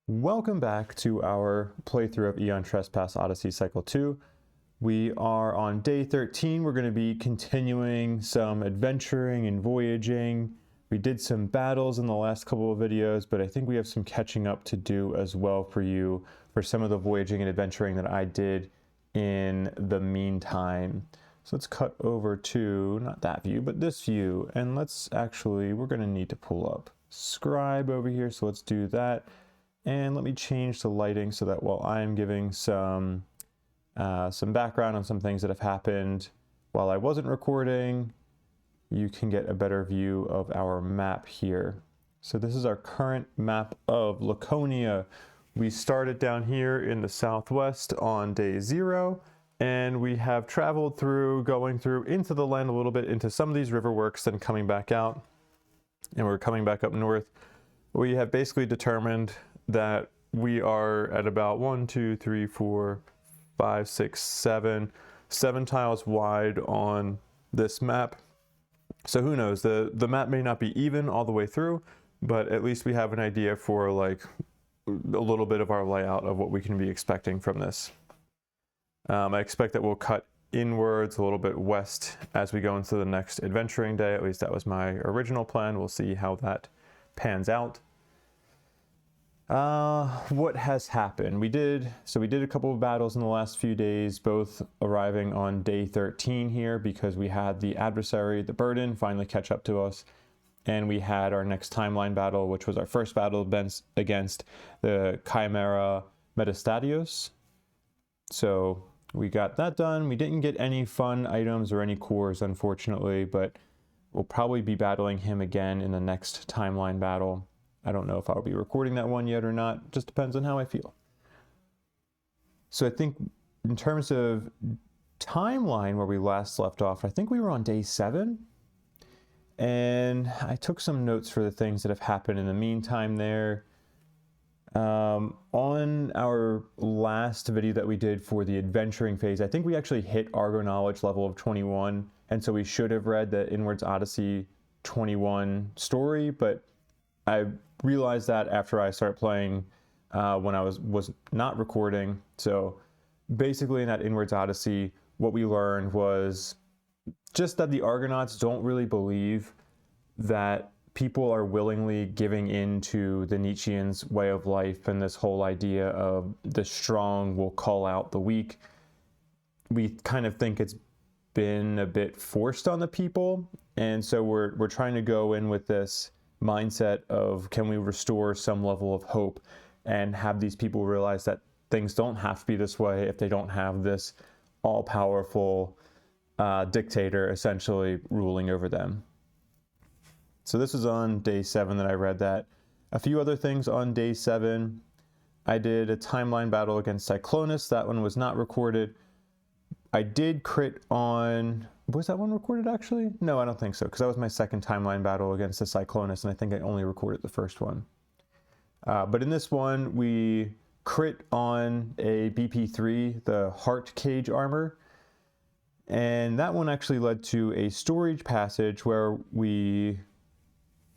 Welcome back to our playthrough of Aeon Trespass Odyssey Cycle 2. We are on day 13. We're going to be continuing some adventuring and voyaging. We did some battles in the last couple of videos, but I think we have some catching up to do as well for you for some of the voyaging and adventuring that I did in the meantime. So let's cut over to, not that view, but this view. And we're going to need to pull up Scribe over here. So let's do that. And let me change the lighting so that while I'm giving some background on some things that have happened while I wasn't recording, you can get a better view of our map here. So this is our current map of Lakonia. We started down here in the southwest on day 0, and we have traveled through, going through into the land a little bit, into some of these river works, then coming back out, and we're coming back up north. We have basically determined that we are at about 1, 2, 3, 4, 5, 6, 7 tiles wide on this map. So who knows, the map may not be even all the way through, but at least we have an idea for like a little bit of our layout of what we can be expecting from this. I expect that we'll cut inwards a little bit west as we go into the next adventuring day. At least that was my original plan. We'll see how that pans out. What has happened? We did a couple of battles in the last few days, both arriving on day 13 here because we had the adversary, the burden, finally catch up to us. And we had our next timeline battle, which was our first battle against the Chimera Metastadios. So we got that done. We didn't get any fun items or any cores, unfortunately, but we'll probably be battling him again in the next timeline battle. I don't know if I'll be recording that one yet or not. Just depends on how I feel. So I think in terms of timeline where we last left off, I think we were on day 7. And I took some notes for the things that have happened in the meantime there. On our last video that we did for the adventuring phase, I think we actually hit Argo knowledge level of 21. And so we should have read the Inwards Odyssey 21 story, but I realized that after I started playing when I was not recording. So basically in that Inwards Odyssey, what we learned was just that the Argonauts don't really believe that people are willingly giving in to the Nietzschean's way of life and this whole idea of the strong will call out the weak. We kind of think it's been a bit forced on the people, and so we're trying to go in with this mindset of, can we restore some level of hope and have these people realize that things don't have to be this way if they don't have this all-powerful dictator essentially ruling over them. So this was on day 7 that I read that. A few other things on day 7. I did a timeline battle against Cyclonus. That one was not recorded. I did crit on... Was that one recorded actually? No, I don't think so, because that was my second timeline battle against the Cyclonus, and I think I only recorded the first one. But in this one, we crit on a BP3, the Heart Cage armor, and that one actually led to a storage passage where we,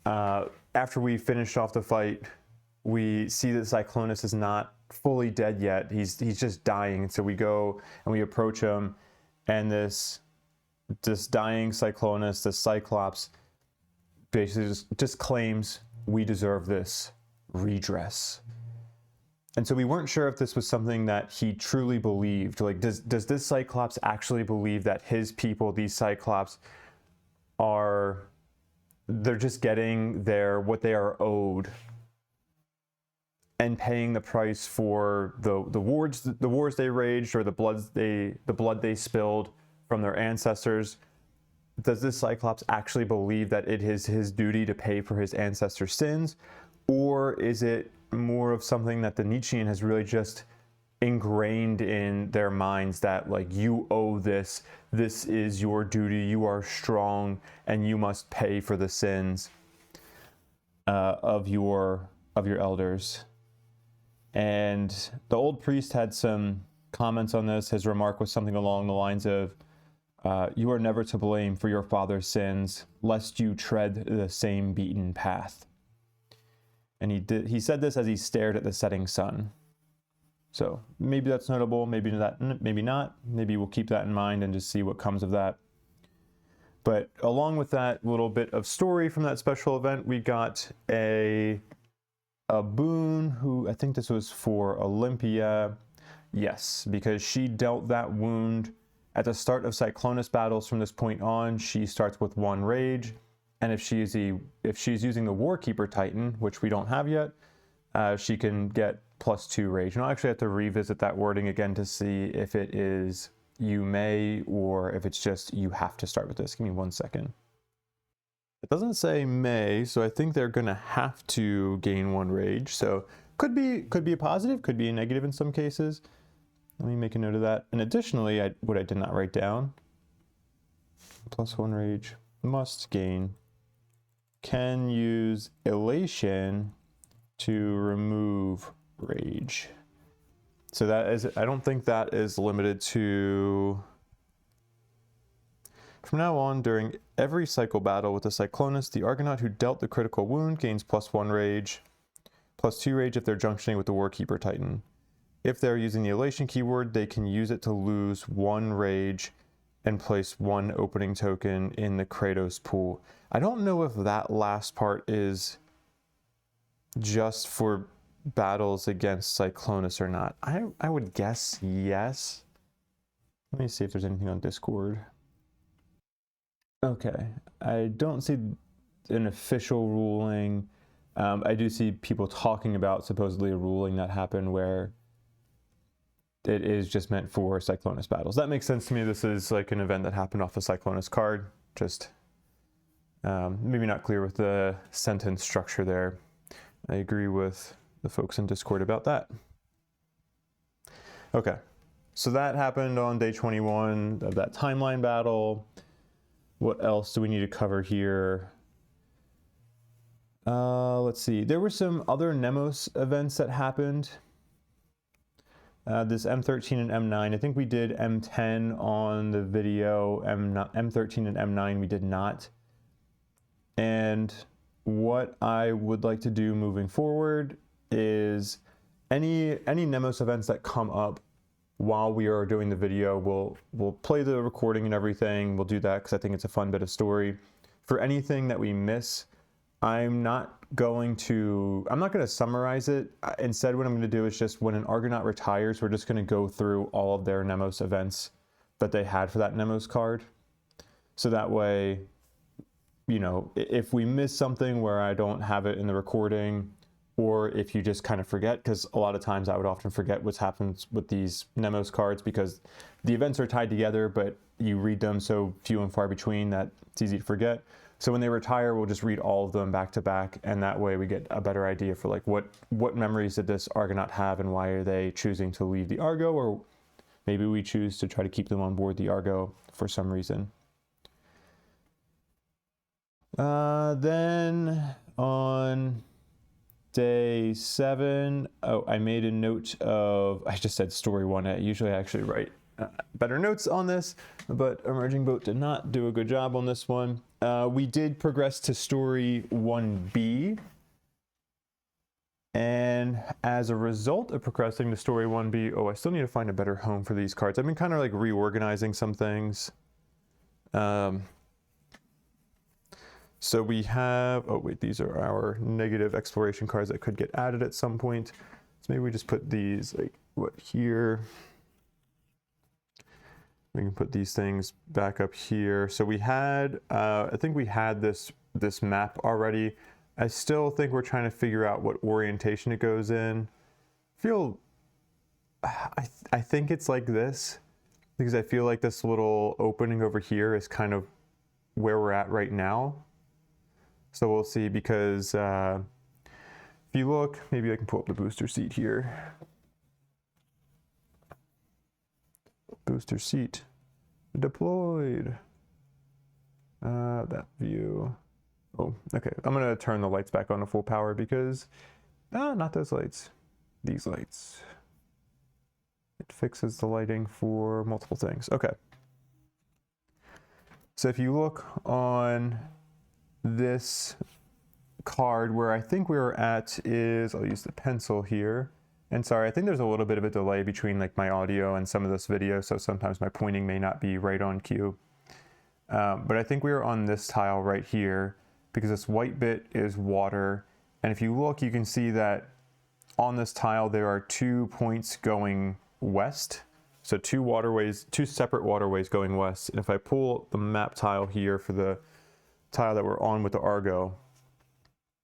after we finished off the fight, we see that Cyclonus is not fully dead yet. He's just dying, and so we go and we approach him, and this dying Cyclonus, the Cyclops, basically just claims we deserve this redress. And so we weren't sure if this was something that he truly believed. Like, does this Cyclops actually believe that his people, these Cyclops, they're just getting what they are owed and paying the price for the wars they raged, or the blood they spilled from their ancestors? Does this Cyclops actually believe that it is his duty to pay for his ancestors' sins? Or is it more of something that the Nietzschean has really just ingrained in their minds, that like, you owe this is your duty, you are strong, and you must pay for the sins of your elders? And the old priest had some comments on this. His remark was something along the lines of, you are never to blame for your father's sins, lest you tread the same beaten path. And he said this as he stared at the setting sun. So maybe that's notable, maybe not. Maybe we'll keep that in mind and just see what comes of that. But along with that little bit of story from that special event, we got a boon who, I think this was for Olympia. Yes, because she dealt that wound at the start of Cyclonus battles. From this point on, she starts with 1 rage. And if she's using the Warkeeper Titan, which we don't have yet, she can get +2 rage. And I'll actually have to revisit that wording again to see if it is you may or if it's just you have to start with this. Give me 1 second. It doesn't say may, so I think they're gonna have to gain 1 rage. So could be a positive, could be a negative in some cases. Let me make a note of that. And additionally, what I did not write down, +1 rage, must gain, can use elation to remove rage. So that is, I don't think that is limited to, from now on, during every cycle battle with the Cyclonus, the Argonaut who dealt the critical wound gains +1 rage, +2 rage if they're junctioning with the Warkeeper Titan. If they're using the elation keyword, they can use it to lose 1 rage and place 1 opening token in the Kratos pool. I don't know if that last part is just for battles against Cyclonus or not. I would guess yes. Let me see if there's anything on Discord. Okay, I don't see an official ruling. I do see people talking about supposedly a ruling that happened where it is just meant for Cyclonus battles. That makes sense to me. This is like an event that happened off a Cyclonus card. Just maybe not clear with the sentence structure there. I agree with the folks in Discord about that. Okay, so that happened on day 21 of that timeline battle. What else do we need to cover here? Let's see. There were some other Nemos events that happened. This M13 and M9. I think we did M10 on the video. M13 and M9 we did not. And what I would like to do moving forward is any Nemos events that come up while we are doing the video, we'll play the recording and everything. We'll do that because I think it's a fun bit of story. For anything that we miss, I'm not going to summarize it. Instead, what I'm going to do is just when an Argonaut retires, we're just going to go through all of their Nemos events that they had for that Nemos card. So that way, you know, if we miss something where I don't have it in the recording, or if you just kind of forget, because a lot of times I would often forget what's happened with these Nemos cards because the events are tied together, but you read them so few and far between that it's easy to forget. So when they retire, we'll just read all of them back to back, and that way we get a better idea for like what memories did this Argonaut have and why are they choosing to leave the Argo, or maybe we choose to try to keep them on board the Argo for some reason. Then on day 7, I made a note of, I just said story 1. Usually I actually write better notes on this, but Emerging Boat did not do a good job on this one. We did progress to story 1B, and as a result of progressing to story 1B, I still need to find a better home for these cards. I've been kind of like reorganizing some things. So we have, these are our negative exploration cards that could get added at some point. So maybe we just put these here. We can put these things back up here. So we had, I think we had this map already. I still think we're trying to figure out what orientation it goes in. I think it's like this, because I feel like this little opening over here is kind of where we're at right now. So we'll see, because if you look, maybe I can pull up the booster seat here. Booster seat deployed. That view. Oh, okay. I'm gonna turn the lights back on to full power because, not those lights, these lights. It fixes the lighting for multiple things. Okay. So if you look on this card where I think we were at is, I'll use the pencil here. And sorry, I think there's a little bit of a delay between like my audio and some of this video, so sometimes my pointing may not be right on cue. But I think we were on this tile right here because this white bit is water. And if you look, you can see that on this tile, there are 2 points going west. So two separate waterways going west. And if I pull the map tile here for the tile that we're on with the Argo,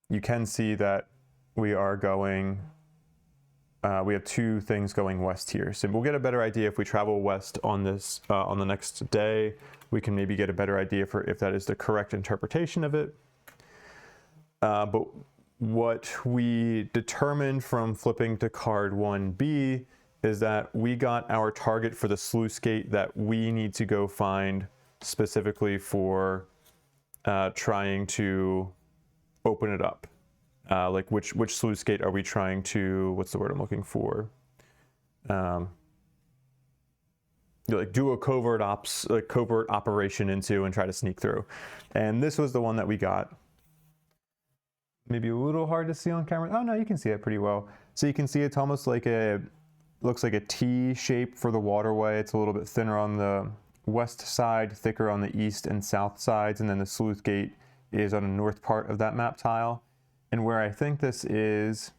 you can see that we are going, we have 2 things going west here. So we'll get a better idea if we travel west on this, on the next day. We can maybe get a better idea for if that is the correct interpretation of it. But what we determined from flipping to card 1B is that we got our target for the sluice gate that we need to go find specifically for trying to open it up. Like which sluice gate are we trying to, what's the word I'm looking for? Like do a covert operation into and try to sneak through. And this was the one that we got. Maybe a little hard to see on camera. Oh no, you can see it pretty well. So you can see it's almost like looks like a T shape for the waterway. It's a little bit thinner on the west side, thicker on the east and south sides, and then the sluice gate is on the north part of that map tile. And where I think this is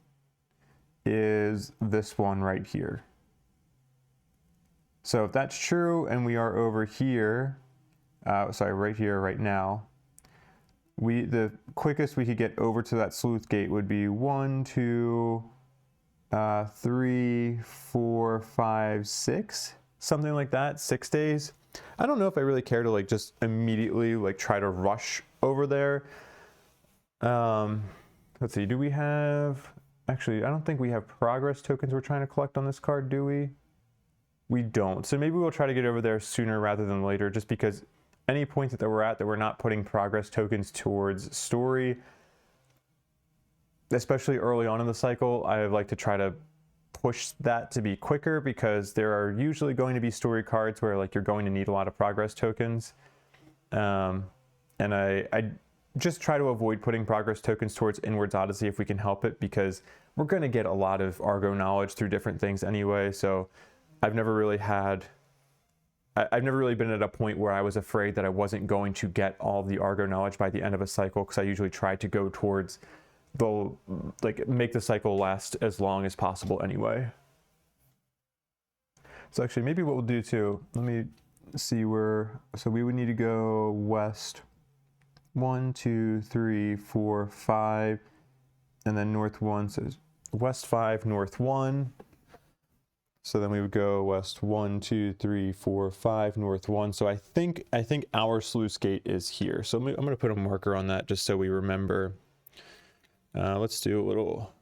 this one right here. So if that's true and we are over here, sorry, right here, right now, the quickest we could get over to that sluice gate would be 1, 2, 3, 4, 5, 6, something like that, 6 days. I don't know if I really care to like just immediately like try to rush over there. Let's see, do we have, actually, I don't think we have progress tokens we're trying to collect on this card, do we? We don't. So maybe we'll try to get over there sooner rather than later, just because any point that we're at that we're not putting progress tokens towards story, especially early on in the cycle, I like to try to push that to be quicker because there are usually going to be story cards where like you're going to need a lot of progress tokens. And I just try to avoid putting progress tokens towards Inwards Odyssey if we can help it, because we're going to get a lot of Argo knowledge through different things anyway. So I've never really been at a point where I was afraid that I wasn't going to get all the Argo knowledge by the end of a cycle, because I usually try to go towards make the cycle last as long as possible anyway. So actually maybe what we'll do too, let me see so we would need to go west 1, 2, 3, 4, 5, and then north 1, so west 5, north 1. So then we would go west 1, 2, 3, 4, 5, north 1. So I think our sluice gate is here. So I'm going to put a marker on that just so we remember. Let's do a little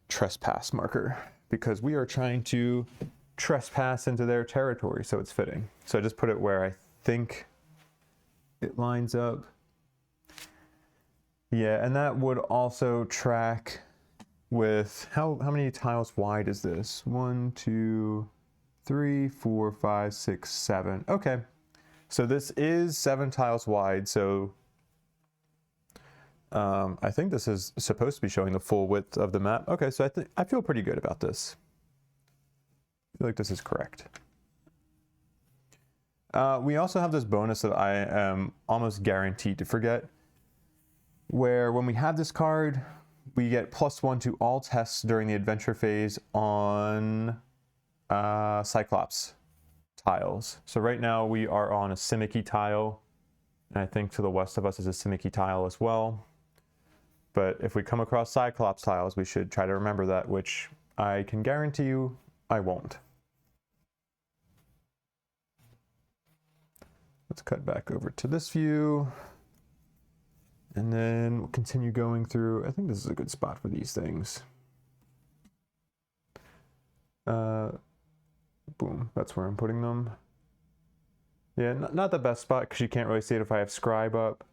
trespass marker, because we are trying to trespass into their territory, so it's fitting. So I just put it where I think it lines up. Yeah, and that would also track with how many tiles wide is this? 1, 2, 3, 4, 5, 6, 7. Okay, so this is 7 tiles wide. So I think this is supposed to be showing the full width of the map. Okay, so I feel pretty good about this. I feel like this is correct. We also have this bonus that I am almost guaranteed to forget, where when we have this card, we get +1 to all tests during the adventure phase on Cyclops tiles. So right now we are on a Simicky tile, and I think to the west of us is a Simicky tile as well. But if we come across Cyclops tiles, we should try to remember that, which I can guarantee you I won't. Let's cut back over to this view. And then we'll continue going through. I think this is a good spot for these things. Boom, that's where I'm putting them. Yeah, not the best spot because you can't really see it if I have scribe up.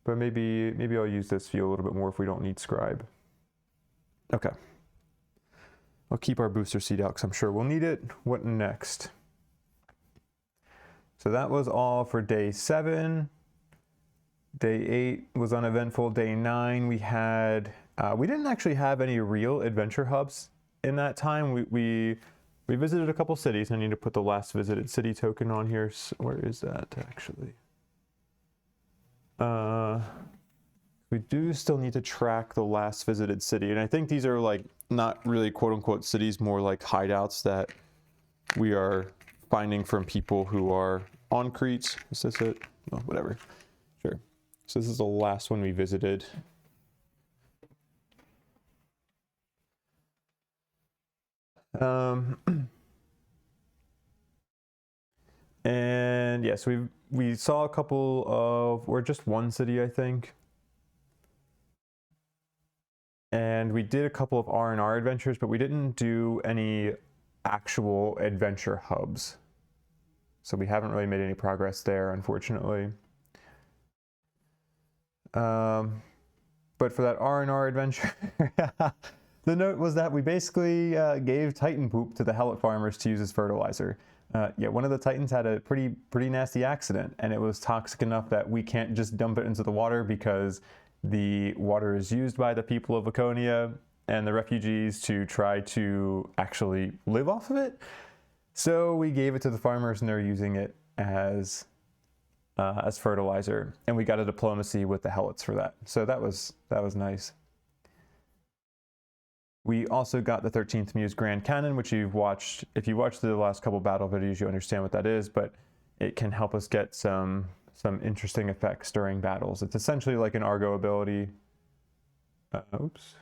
But maybe I'll use this view a little bit more if we don't need scribe. Okay. I'll keep our booster seed out because I'm sure we'll need it. What next? So that was all for day 7. Day 8 was uneventful. Day 9 we had we didn't actually have any real adventure hubs in that time. We visited a couple cities. I need to put the last visited city token on here. So where is that actually? We do still need to track the last visited city, and I think these are like not really quote unquote cities, more like hideouts that we are finding from people who are on Crete. Is this it? Well, whatever. Sure. So this is the last one we visited. And yes, we saw a couple of, or just one city, I think. And we did a couple of R&R adventures, but we didn't do any actual adventure hubs. So we haven't really made any progress there, unfortunately. But for that R&R adventure, the note was that we basically gave Titan poop to the Helot farmers to use as fertilizer. Yeah, one of the Titans had a pretty nasty accident, and it was toxic enough that we can't just dump it into the water because the water is used by the people of Lakonia and the refugees to try to actually live off of it. So we gave it to the farmers, and they're using it as fertilizer, and we got a diplomacy with the Helots for that. So that was nice. We also got the 13th Muse Grand Cannon, which you've watched. If you watched the last couple battle videos, you understand what that is, but it can help us get some interesting effects during battles. It's essentially like an Argo ability. Oops,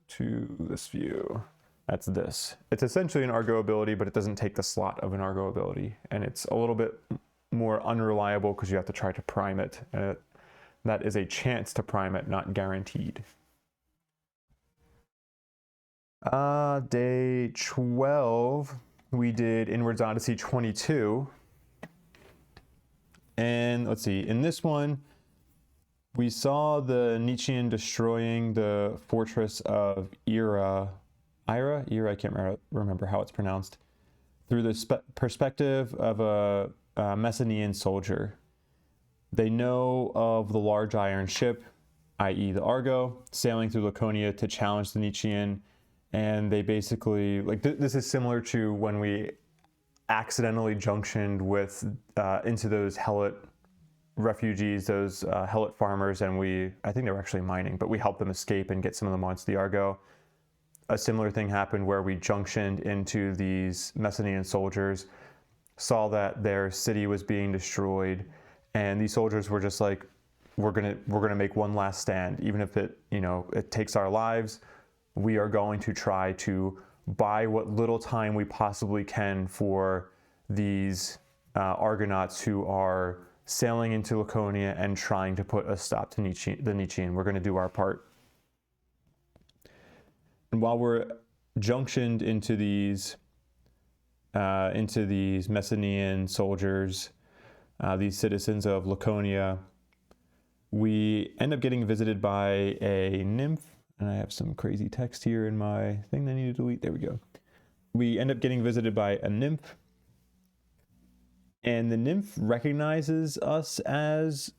to this view. That's this. It's essentially an Argo ability, but it doesn't take the slot of an Argo ability, and it's a little bit more unreliable because you have to try to prime it. That is a chance to prime it, not guaranteed. Day 12, we did Inwards Odyssey 22. And let's see, in this one, we saw the Nietzschean destroying the fortress of Ira, I can't remember how it's pronounced, through the perspective of a Messenian soldier. They know of the large iron ship, i.e. the Argo, sailing through Lakonia to challenge the Nietzschean, and they basically, like, this is similar to when we accidentally junctioned with into those Helot refugees, those Helot farmers, and I think they were actually mining, but we helped them escape and get some of them onto the Argo. A similar thing happened where we junctioned into these Messenian soldiers, saw that their city was being destroyed, and these soldiers were just like, we're gonna make one last stand, even if it takes our lives. We are going to try to buy what little time we possibly can for these Argonauts who are sailing into Lakonia and trying to put a stop to the Nietzschean. We're going to do our part. And while we're junctioned into these Messenian soldiers, these citizens of Lakonia, we end up getting visited by a nymph. And I have some crazy text here in my thing that I need to delete. There we go. We end up getting visited by a nymph. And the nymph recognizes us as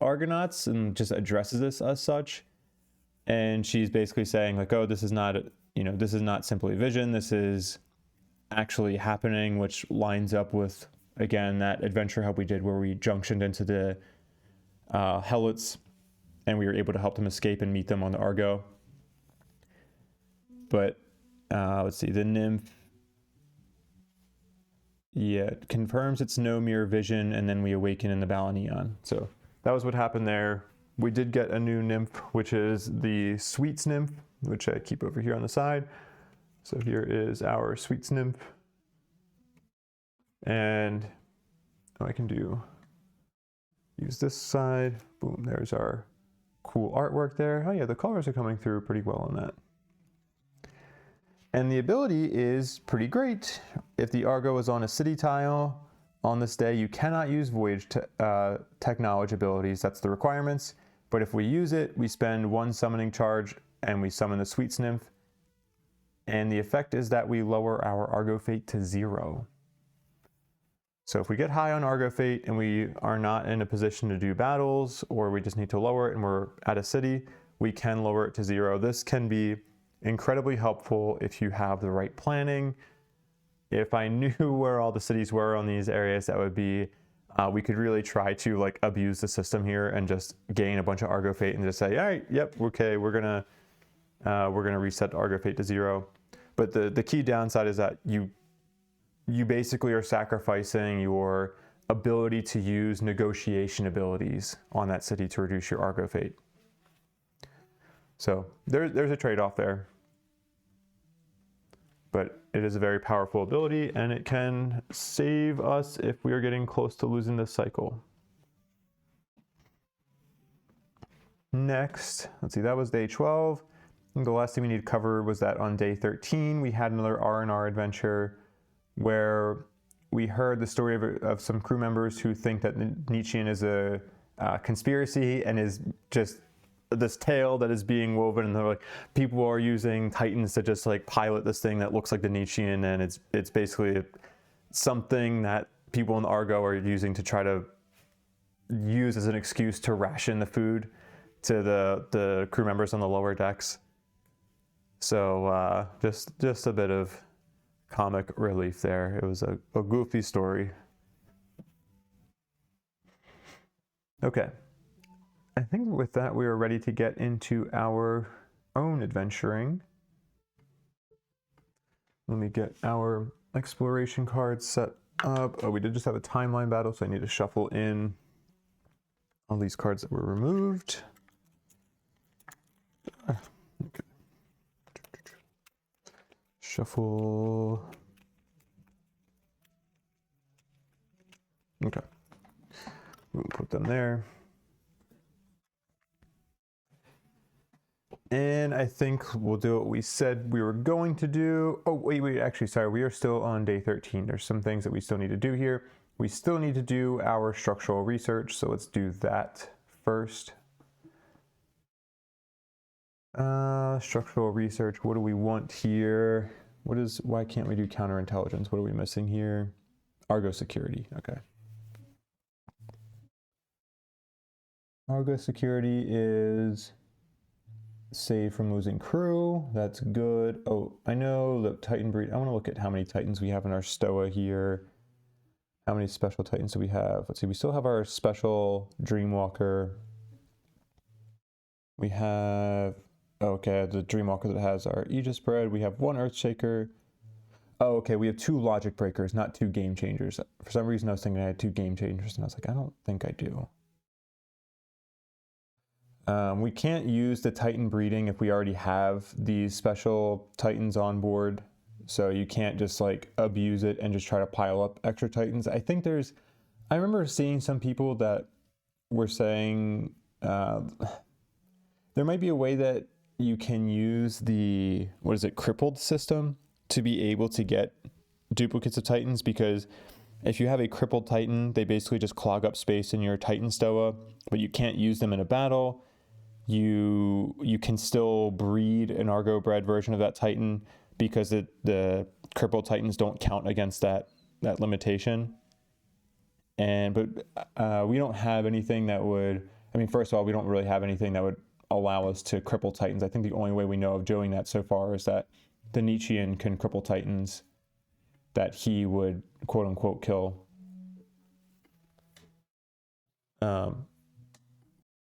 Argonauts and just addresses us as such. And she's basically saying like, oh, this is not simply vision. This is actually happening, which lines up with, again, that adventure hub we did where we junctioned into the Helots, and we were able to help them escape and meet them on the Argo. But let's see, the nymph, confirms it's no mere vision, and then we awaken in the Aeon. So that was what happened there. We did get a new nymph, which is the Sweets nymph, which I keep over here on the side. So here is our Sweets nymph. And I can use this side. Boom, there's our cool artwork there. Oh yeah, the colors are coming through pretty well on that. And the ability is pretty great. If the Argo is on a city tile on this day, you cannot use Voyage tech knowledge abilities. That's the requirements. But if we use it, we spend 1 summoning charge and we summon the Sweets nymph. And the effect is that we lower our Argo fate to 0. So if we get high on Argo Fate and we are not in a position to do battles, or we just need to lower it and we're at a city, we can lower it to 0. This can be incredibly helpful if you have the right planning. If I knew where all the cities were on these areas, that would be, we could really try to like abuse the system here and just gain a bunch of Argo Fate and just say, all right, yep, okay, we're gonna reset Argo Fate to 0. But the key downside is that you basically are sacrificing your ability to use negotiation abilities on that city to reduce your Argo Fate. So there's a trade-off there. But it is a very powerful ability, and it can save us if we are getting close to losing this cycle. Next, let's see, that was day 12. And the last thing we need to cover was that on day 13, we had another R&R adventure where we heard the story of some crew members who think that Nietzschean is a conspiracy and is just this tale that is being woven, and they're like, people are using Titans to just like pilot this thing that looks like the Nietzschean, and it's basically something that people in Argo are using to try to use as an excuse to ration the food to the crew members on the lower decks. So just a bit of comic relief there. It was a goofy story. Okay. I think with that, we are ready to get into our own adventuring. Let me get our exploration cards set up. Oh, we did just have a timeline battle, so I need to shuffle in all these cards that were removed. Okay. Shuffle. Okay. We'll put them there. And I think we'll do what we said we were going to do. Oh, wait, actually, sorry, we are still on day 13. There's some things that we still need to do here. We still need to do our structural research, so let's do that first. Structural research, what do we want here? Why can't we do counterintelligence? What are we missing here? Argo security, okay. Argo security is save from losing crew. That's good. Oh, I know the Titan breed. I want to look at how many Titans we have in our Stoa here. How many special Titans do we have? Let's see. We still have our special Dreamwalker. We have, okay, the Dreamwalker that has our Aegis spread. We have one Earthshaker. Oh, okay. We have 2 Logic Breakers, not 2 Game Changers. For some reason, I was thinking I had 2 Game Changers, and I was like, I don't think I do. We can't use the Titan breeding if we already have these special Titans on board. So you can't just like abuse it and just try to pile up extra Titans. I think I remember seeing some people that were saying there might be a way that you can use the, crippled system to be able to get duplicates of Titans, because if you have a crippled Titan, they basically just clog up space in your Titan Stoa, but you can't use them in a battle. You can still breed an Argo bred version of that Titan because the crippled Titans don't count against that limitation. But we don't have anything that would, first of all, we don't really have anything that would allow us to cripple Titans. I think the only way we know of doing that so far is that the Nietzschean can cripple Titans that he would quote unquote kill.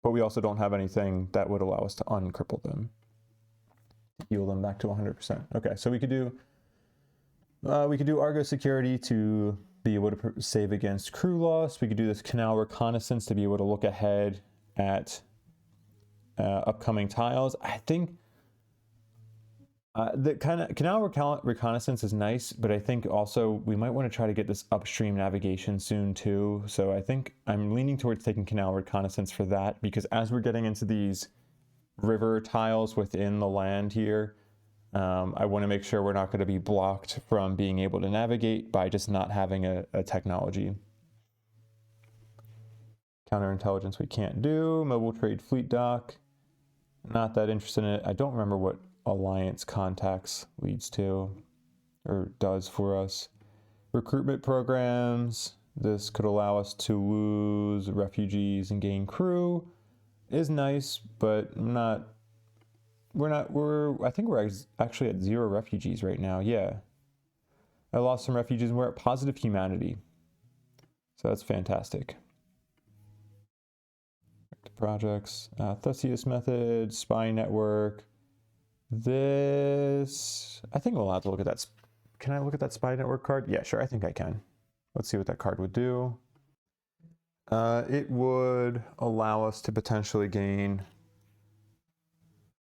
But we also don't have anything that would allow us to uncripple them, heal them back to 100%. Okay, so we could do Argo security to be able to save against crew loss. We could do this canal reconnaissance to be able to look ahead at upcoming tiles. I think the kind of canal reconnaissance is nice, but I think also we might want to try to get this upstream navigation soon too. So I think I'm leaning towards taking canal reconnaissance for that, because as we're getting into these river tiles within the land here, I want to make sure we're not going to be blocked from being able to navigate by just not having a technology. Counterintelligence we can't do. Mobile trade fleet dock, not that interested in it. I don't remember what alliance contacts leads to or does for us. Recruitment programs, This could allow us to lose refugees and gain crew. Is nice, but I think we're actually at 0 refugees right now. Yeah. I lost some refugees and we're at positive humanity. So that's fantastic. Projects, Theseus method, spy network. This, I think we'll have to look at that. Can I look at that spy network card? Yeah, sure, I think I can. Let's see what that card would do. It would allow us to potentially gain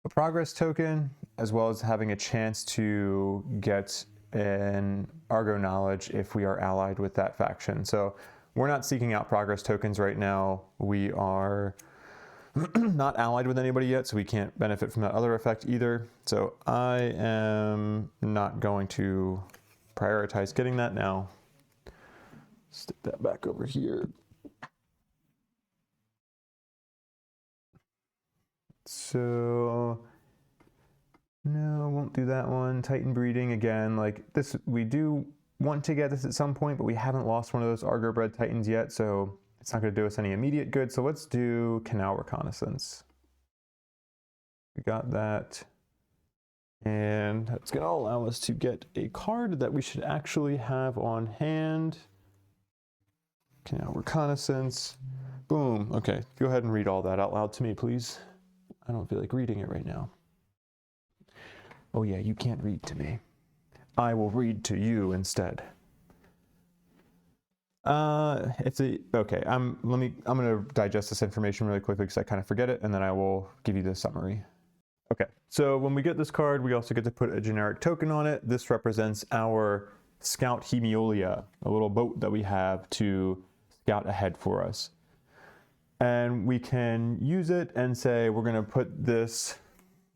a progress token, as well as having a chance to get an Argo knowledge if we are allied with that faction. So we're not seeking out progress tokens right now. We are not allied with anybody yet, so we can't benefit from that other effect either. So I am not going to prioritize getting that now. Stick that back over here. So no, won't do that one. Titan breeding again, like this, we do want to get this at some point, but we haven't lost one of those Argo bred Titans yet, so it's not going to do us any immediate good. So let's do Canal Reconnaissance. We got that. And that's going to allow us to get a card that we should actually have on hand. Canal Reconnaissance. Boom. Okay, go ahead and read all that out loud to me, please. I don't feel like reading it right now. Oh yeah, you can't read to me. I will read to you instead. Okay, I'm gonna digest this information really quickly because I kind of forget it, and then I will give you the summary. Okay, so when we get this card, we also get to put a generic token on it. This represents our Scout Hemiolia, a little boat that we have to scout ahead for us. And we can use it and say we're gonna put this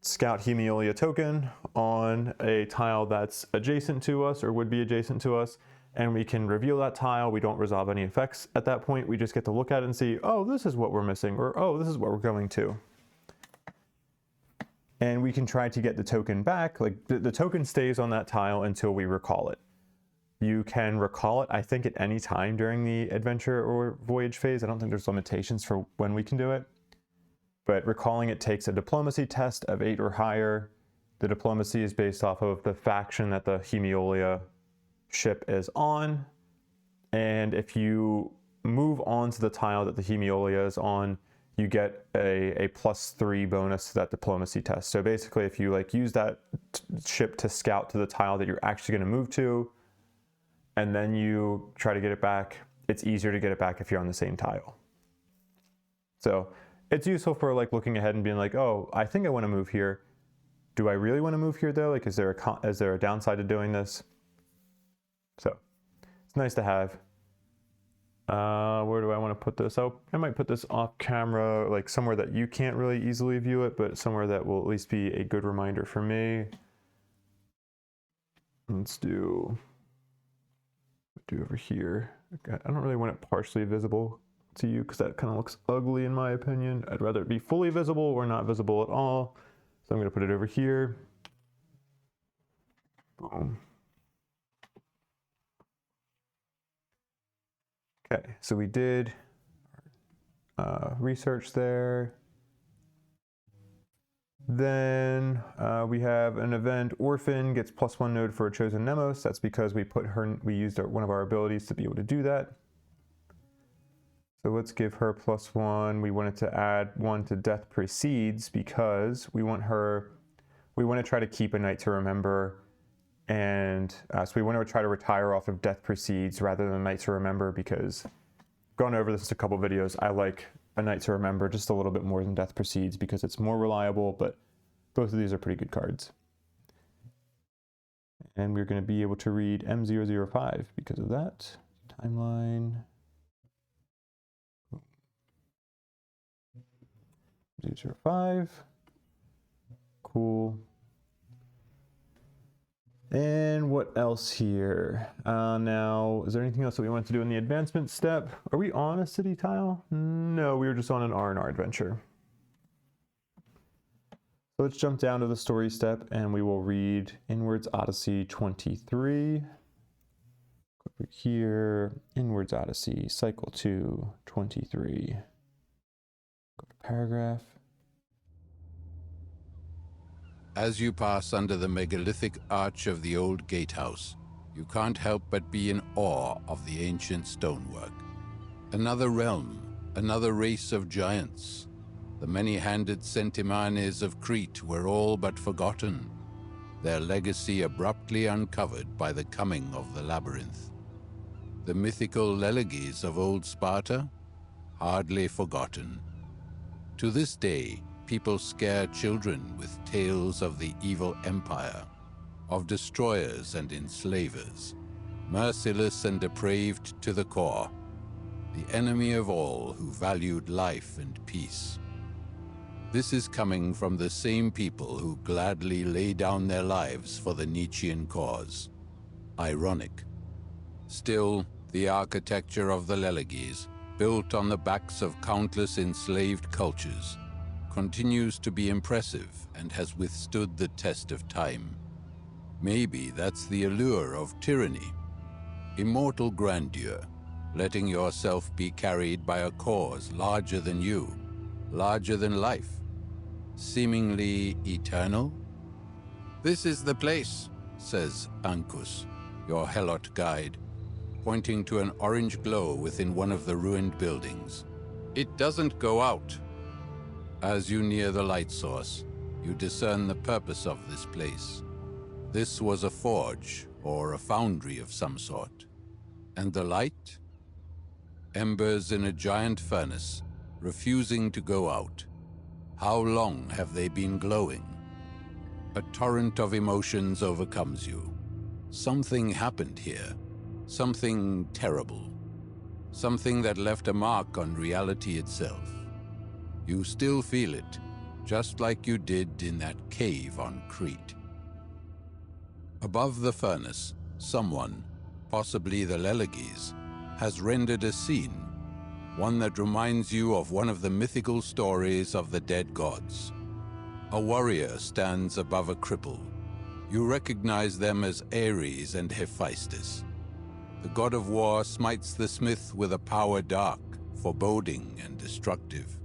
Scout Hemiolia token on a tile that's adjacent to us or would be adjacent to us, and we can reveal that tile. We don't resolve any effects at that point. We just get to look at it and see, oh, this is what we're missing, or oh, this is what we're going to. And we can try to get the token back. Like the token stays on that tile until we recall it. You can recall it, I think, at any time during the adventure or voyage phase. I don't think there's limitations for when we can do it. But recalling it takes a diplomacy test of 8 or higher. The diplomacy is based off of the faction that the Hemiolia ship is on. And if you move on to the tile that the Hemiolia is on, you get a +3 bonus to that diplomacy test. So basically, if you use that ship to scout to the tile that you're actually going to move to, and then you try to get it back, it's easier to get it back if you're on the same tile. So it's useful for looking ahead and being like, oh, I think I want to move here. Do I really want to move here though? Is there a downside to doing this? So it's nice to have. Where do I want to put this? Oh, I might put this off camera, somewhere that you can't really easily view it, but somewhere that will at least be a good reminder for me. Let's do over here. I don't really want it partially visible to you because that kind of looks ugly in my opinion. I'd rather it be fully visible or not visible at all. So I'm going to put it over here. Boom. Okay, so we did research there. Then we have an event. Orphan gets +1 node for a chosen Nemos. That's because we used one of our abilities to be able to do that. So let's give her +1. We wanted to add 1 to Death Precedes because we want to try to keep a Night to Remember. And so we want to try to retire off of Death Precedes rather than Night to Remember, because gone over this in a couple videos, I like a Night to Remember just a little bit more than Death Precedes because it's more reliable, but both of these are pretty good cards. And we're going to be able to read M005 because of that. Timeline. 005. Cool. And what else here? Now, is there anything else that we want to do in the advancement step? Are we on a city tile? No, we were just on an R&R adventure. So let's jump down to the story step and we will read Inwards Odyssey 23. Quick over here, Inwards Odyssey, Cycle 2, 23. Go to paragraph. As you pass under the megalithic arch of the old gatehouse, you can't help but be in awe of the ancient stonework. Another realm, another race of giants. The many-handed Centimanes of Crete were all but forgotten, their legacy abruptly uncovered by the coming of the labyrinth. The mythical Leleges of old Sparta, hardly forgotten. To this day, people scare children with tales of the evil empire, of destroyers and enslavers, merciless and depraved to the core, the enemy of all who valued life and peace. This is coming from the same people who gladly lay down their lives for the Nietzschean cause. Ironic. Still, the architecture of the Leleges, built on the backs of countless enslaved cultures, continues to be impressive and has withstood the test of time. Maybe that's the allure of tyranny. Immortal grandeur, letting yourself be carried by a cause larger than you, larger than life, seemingly eternal? This is the place, says Ancus, your Helot guide, pointing to an orange glow within one of the ruined buildings. It doesn't go out. As you near the light source, you discern the purpose of this place. This was a forge, or a foundry of some sort. And the light? Embers in a giant furnace, refusing to go out. How long have they been glowing? A torrent of emotions overcomes you. Something happened here. Something terrible. Something that left a mark on reality itself. You still feel it, just like you did in that cave on Crete. Above the furnace, someone, possibly the Leleges, has rendered a scene, one that reminds you of one of the mythical stories of the dead gods. A warrior stands above a cripple. You recognize them as Ares and Hephaestus. The god of war smites the smith with a power dark, foreboding, and destructive.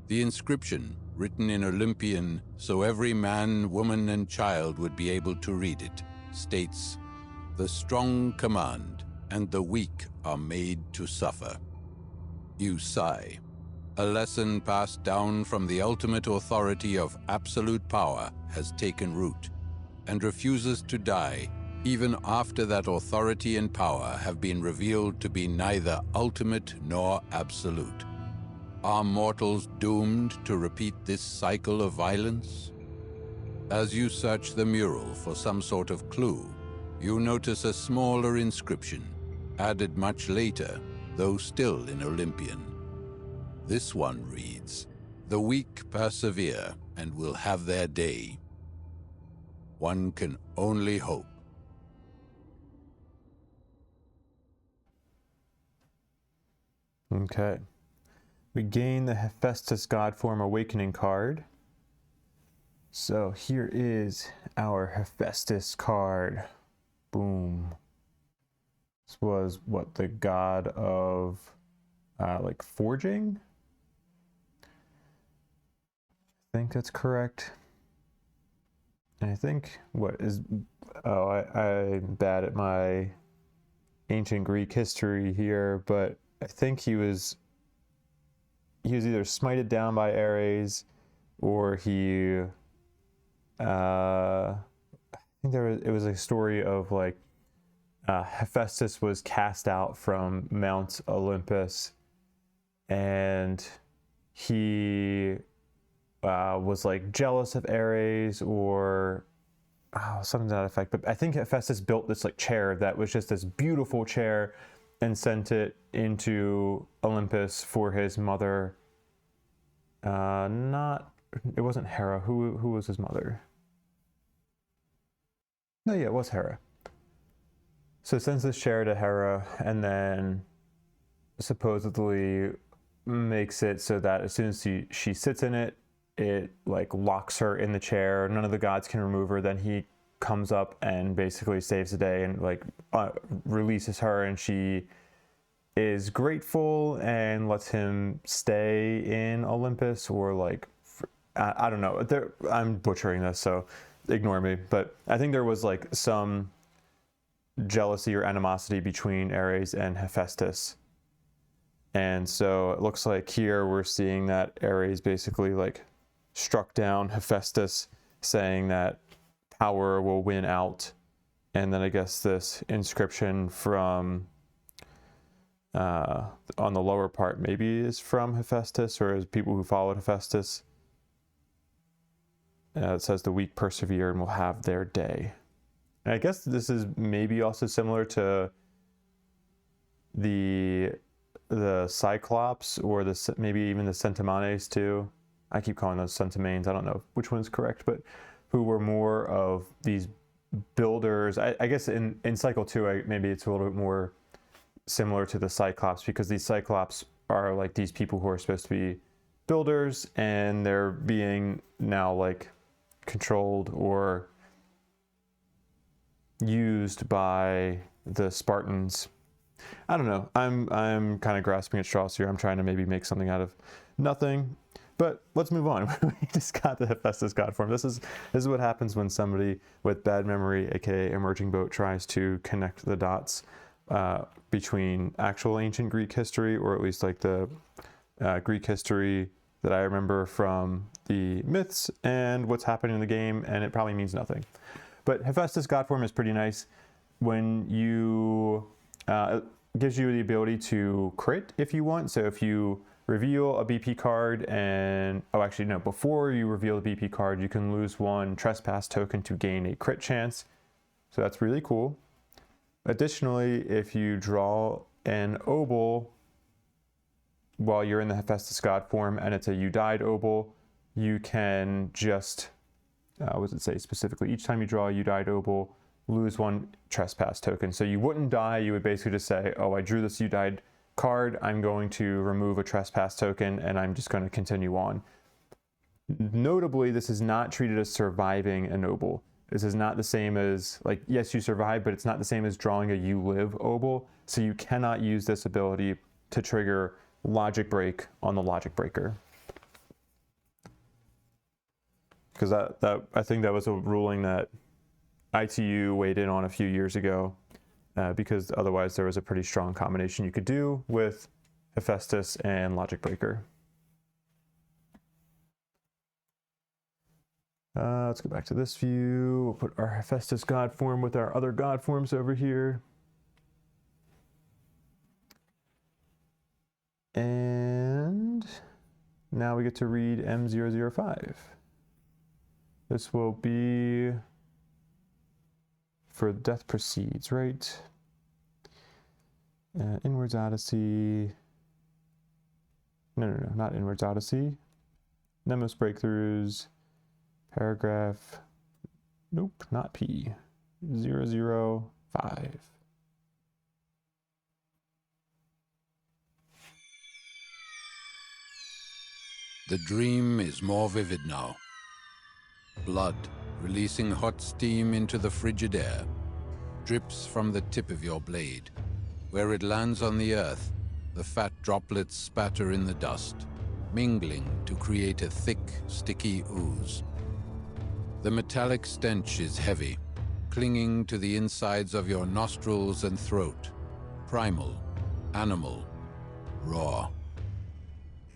The inscription, written in Olympian so every man, woman, and child would be able to read it, states, "The strong command, and the weak are made to suffer." You sigh. A lesson passed down from the ultimate authority of absolute power has taken root, and refuses to die even after that authority and power have been revealed to be neither ultimate nor absolute. Are mortals doomed to repeat this cycle of violence? As you search the mural for some sort of clue, you notice a smaller inscription, added much later, though still in Olympian. This one reads, "The weak persevere and will have their day." One can only hope. Okay. We gain the Hephaestus God Form Awakening card. So here is our Hephaestus card. Boom. This was what, the god of like forging? I think that's correct. And I think I'm bad at my ancient Greek history here, but I think he was either smited down by Ares, or I think it was a story of like Hephaestus was cast out from Mount Olympus, and he was like jealous of Ares, or something to that effect. But I think Hephaestus built this like chair that was just this beautiful chair and sent it into Olympus for his mother. It wasn't Hera. Who was his mother? No, yeah, it was Hera. So it sends this chair to Hera, and then supposedly makes it so that as soon as she sits in it, it like locks her in the chair. None of the gods can remove her. Then he comes up and basically saves the day and like releases her, and she is grateful and lets him stay in Olympus, or like I don't know. I'm butchering this, so ignore me. But I think there was like some jealousy or animosity between Ares and Hephaestus. And so it looks like here we're seeing that Ares basically like struck down Hephaestus, saying that power will win out. And then I guess this inscription from on the lower part maybe is from Hephaestus, or is people who followed Hephaestus. It says the weak persevere and will have their day. And I guess this is maybe also similar to the Cyclops, or maybe even the Centimanes too. I keep calling those Centimanes. I don't know which one's correct, but who were more of these builders. I guess in Cycle 2, maybe it's a little bit more similar to the Cyclops, because these Cyclops are like these people who are supposed to be builders, and they're being now like controlled or used by the Spartans. I don't know. I'm kind of grasping at straws here. I'm trying to maybe make something out of nothing. But let's move on. We just got the Hephaestus god form. This is what happens when somebody with bad memory, aka emerging boat, tries to connect the dots between actual ancient Greek history, or at least like the Greek history that I remember from the myths, and what's happening in the game, and it probably means nothing. But Hephaestus god form is pretty nice. When you it gives you the ability to crit if you want. So if you reveal a BP card and, before you reveal the BP card, you can lose 1 Trespass token to gain a crit chance. So that's really cool. Additionally, if you draw an obol while you're in the Hephaestus god form and it's a you died obol, you can just, what does it say specifically? Each time you draw a you died obol, lose 1 Trespass token. So you wouldn't die, you would basically just say, oh, I drew this you died card, I'm going to remove a Trespass token, and I'm just going to continue on. Notably, this is not treated as surviving a noble. This is not the same as, like, yes, you survive, but it's not the same as drawing a you live obol, so you cannot use this ability to trigger logic break on the logic breaker. Because I think that was a ruling that ITU weighed in on a few years ago, because otherwise there was a pretty strong combination you could do with Hephaestus and logic breaker. Let's go back to this view. We'll put our Hephaestus god form with our other god forms over here. And now we get to read M005. This will be for Death Precedes, right? Inwards Odyssey. No, not Inwards Odyssey. Nemos Breakthroughs. Paragraph. Nope, not P. 005. The dream is more vivid now. Blood, releasing hot steam into the frigid air, drips from the tip of your blade. Where it lands on the earth, the fat droplets spatter in the dust, mingling to create a thick, sticky ooze. The metallic stench is heavy, clinging to the insides of your nostrils and throat. Primal, animal, raw.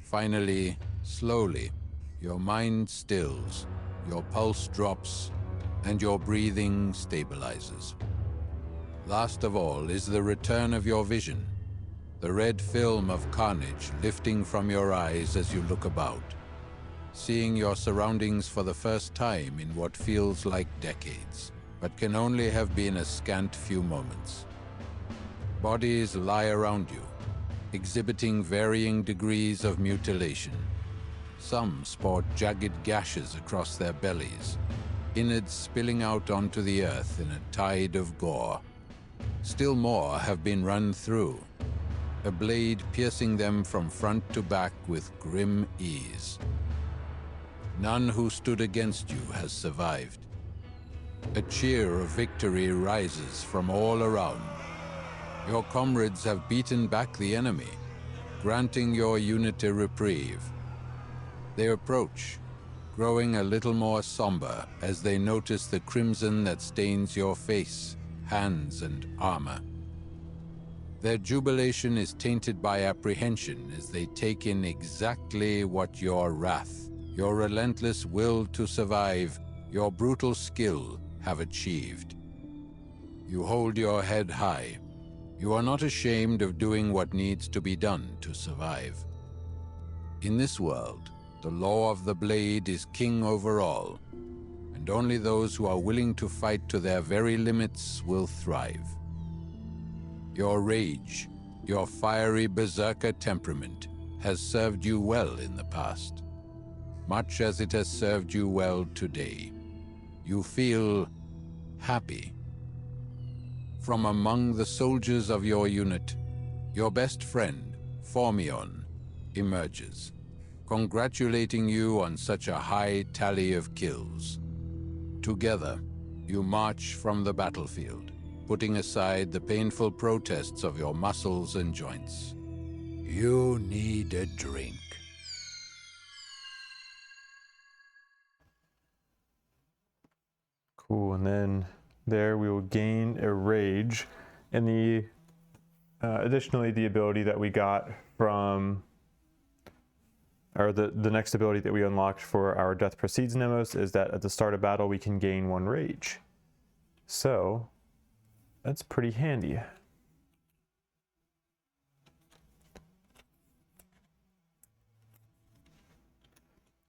Finally, slowly, your mind stills, your pulse drops, and your breathing stabilizes. Last of all is the return of your vision, the red film of carnage lifting from your eyes as you look about, seeing your surroundings for the first time in what feels like decades, but can only have been a scant few moments. Bodies lie around you, exhibiting varying degrees of mutilation. Some sport jagged gashes across their bellies, innards spilling out onto the earth in a tide of gore. Still more have been run through, a blade piercing them from front to back with grim ease. None who stood against you has survived. A cheer of victory rises from all around. Your comrades have beaten back the enemy, granting your unit a reprieve. They approach, growing a little more somber as they notice the crimson that stains your face, hands, and armor. Their jubilation is tainted by apprehension as they take in exactly what your wrath, your relentless will to survive, your brutal skill have achieved. You hold your head high. You are not ashamed of doing what needs to be done to survive. In this world, the law of the blade is king over all, and only those who are willing to fight to their very limits will thrive. Your rage, your fiery berserker temperament, has served you well in the past, much as it has served you well today. You feel happy. From among the soldiers of your unit, your best friend, Formion, emerges, congratulating you on such a high tally of kills. Together, you march from the battlefield, putting aside the painful protests of your muscles and joints. You need a drink. Cool, and then there we will gain a rage, and the additionally the ability that we got from, or the next ability that we unlocked for our Death Precedes Nemos is that at the start of battle we can gain 1 rage. So that's pretty handy.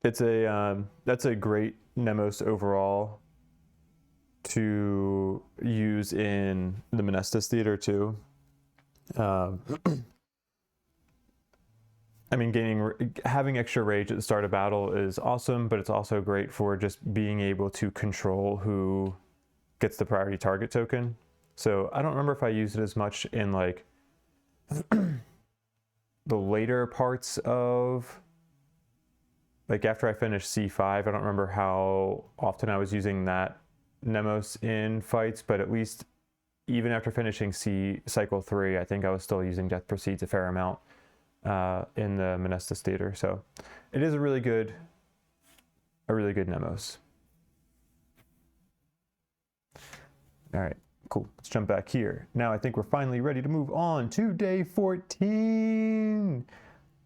It's a that's a great Nemos overall to use in the Menestus Theater too. I mean, having extra rage at the start of battle is awesome, but it's also great for just being able to control who gets the priority target token. So I don't remember if I used it as much in like the later parts of, like after I finished C5, I don't remember how often I was using that Nemos in fights, but at least even after finishing cycle 3, I think I was still using Death Precedes a fair amount in the Menestus Theater. So it is a really good Nemos. All right, cool. Let's jump back here. Now I think we're finally ready to move on to day 14.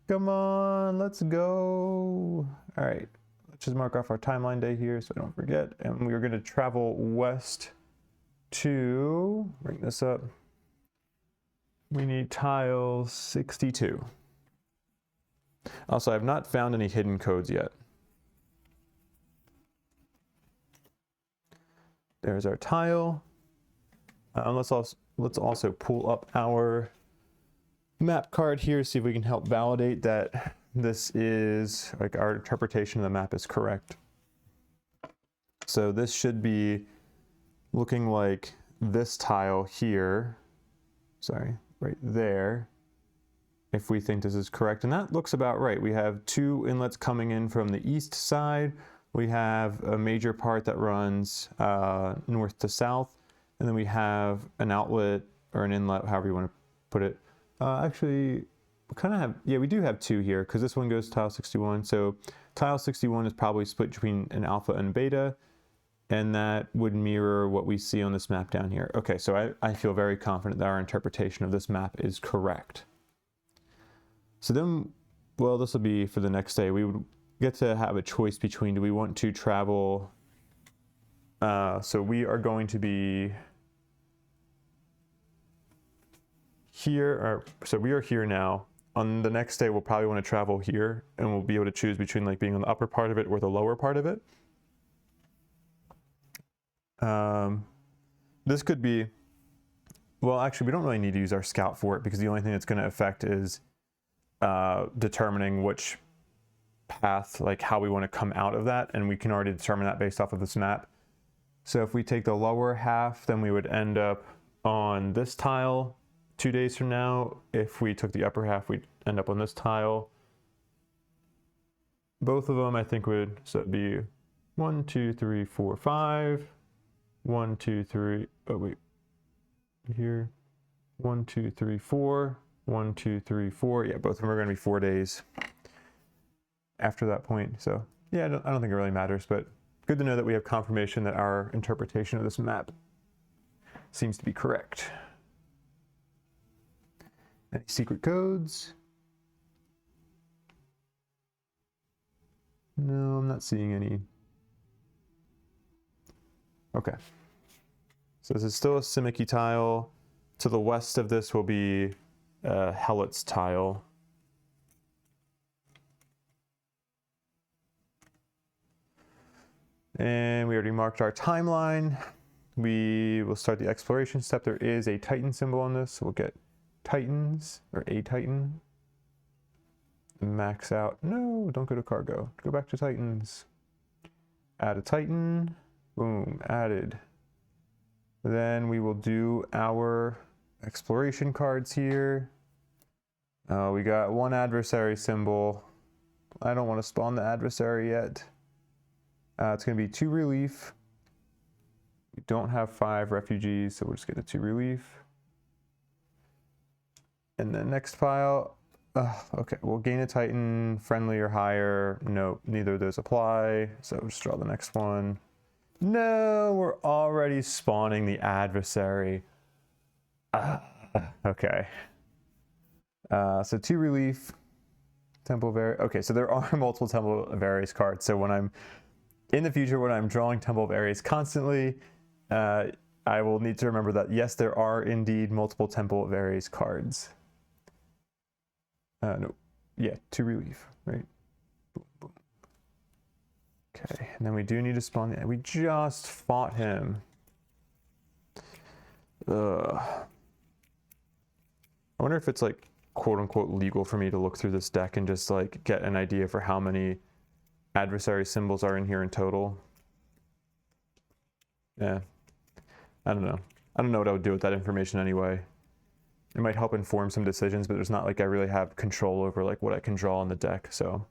Come on, let's go. All right. Let's just mark off our timeline day here so I don't forget. And we're going to travel west to, bring this up. We need tile 62. Also, I've not found any hidden codes yet. There's our tile. Let's also pull up our map card here, see if we can help validate that this is, like, our interpretation of the map is correct. So this should be looking like this tile here, sorry, right there, if we think this is correct. And that looks about right. We have 2 inlets coming in from the east side. We have a major part that runs north to south. And then we have an outlet or an inlet, however you want to put it. Actually, we kind of have, yeah, we do have 2 here because this one goes to tile 61. So tile 61 is probably split between an alpha and beta, and that would mirror what we see on this map down here. Okay, so I feel very confident that our interpretation of this map is correct. So then, well, this will be for the next day. We would get to have a choice between, do we want to travel, so we are going to be here, or so we are here now. On the next day, we'll probably want to travel here, and we'll be able to choose between like being on the upper part of it or the lower part of it. This could be, well, actually, we don't really need to use our scout for it because the only thing that's going to affect is determining which path, like how we want to come out of that, and we can already determine that based off of this map. So if we take the lower half, then we would end up on this tile 2 days from now. If we took the upper half, we'd end up on this tile. Both of them, I think, would, so it'd be 1, 2, 3, 4, 5. 1, 2, 3. Oh, wait. Here. 1, 2, 3, 4. 1, 2, 3, 4. Yeah, both of them are going to be 4 days after that point. So, yeah, I don't think it really matters, but good to know that we have confirmation that our interpretation of this map seems to be correct. Any secret codes? No, I'm not seeing any. Okay. So this is still a Simic tile. To the west of this will be Helots tile. And we already marked our timeline. We will start the exploration step. There is a Titan symbol on this, so we'll get Titans, or a Titan. Max out. No, don't go to cargo. Go back to Titans. Add a Titan. Boom, added. Then we will do our exploration cards here. We got one adversary symbol. I don't want to spawn the adversary yet. It's going to be 2 relief. We don't have 5 refugees, so we'll just get a 2 relief. And then next pile. Okay, we'll gain a Titan, friendly or higher. Nope, neither of those apply. So just draw the next one. No, we're already spawning the adversary. Okay. So 2 relief. Temple of Ares. Okay, so there are multiple Temple of Ares cards. So when I'm in the future, when I'm drawing Temple of Ares constantly, I will need to remember that yes, there are indeed multiple Temple of Ares cards. No, yeah, 2 relief, right? Boom, boom. Okay, and then we do need to spawn. We just fought him. Ugh. I wonder if it's like quote unquote legal for me to look through this deck and just like get an idea for how many adversary symbols are in here in total. Yeah, I don't know. I don't know what I would do with that information anyway. It might help inform some decisions, but there's not like I really have control over like what I can draw on the deck. So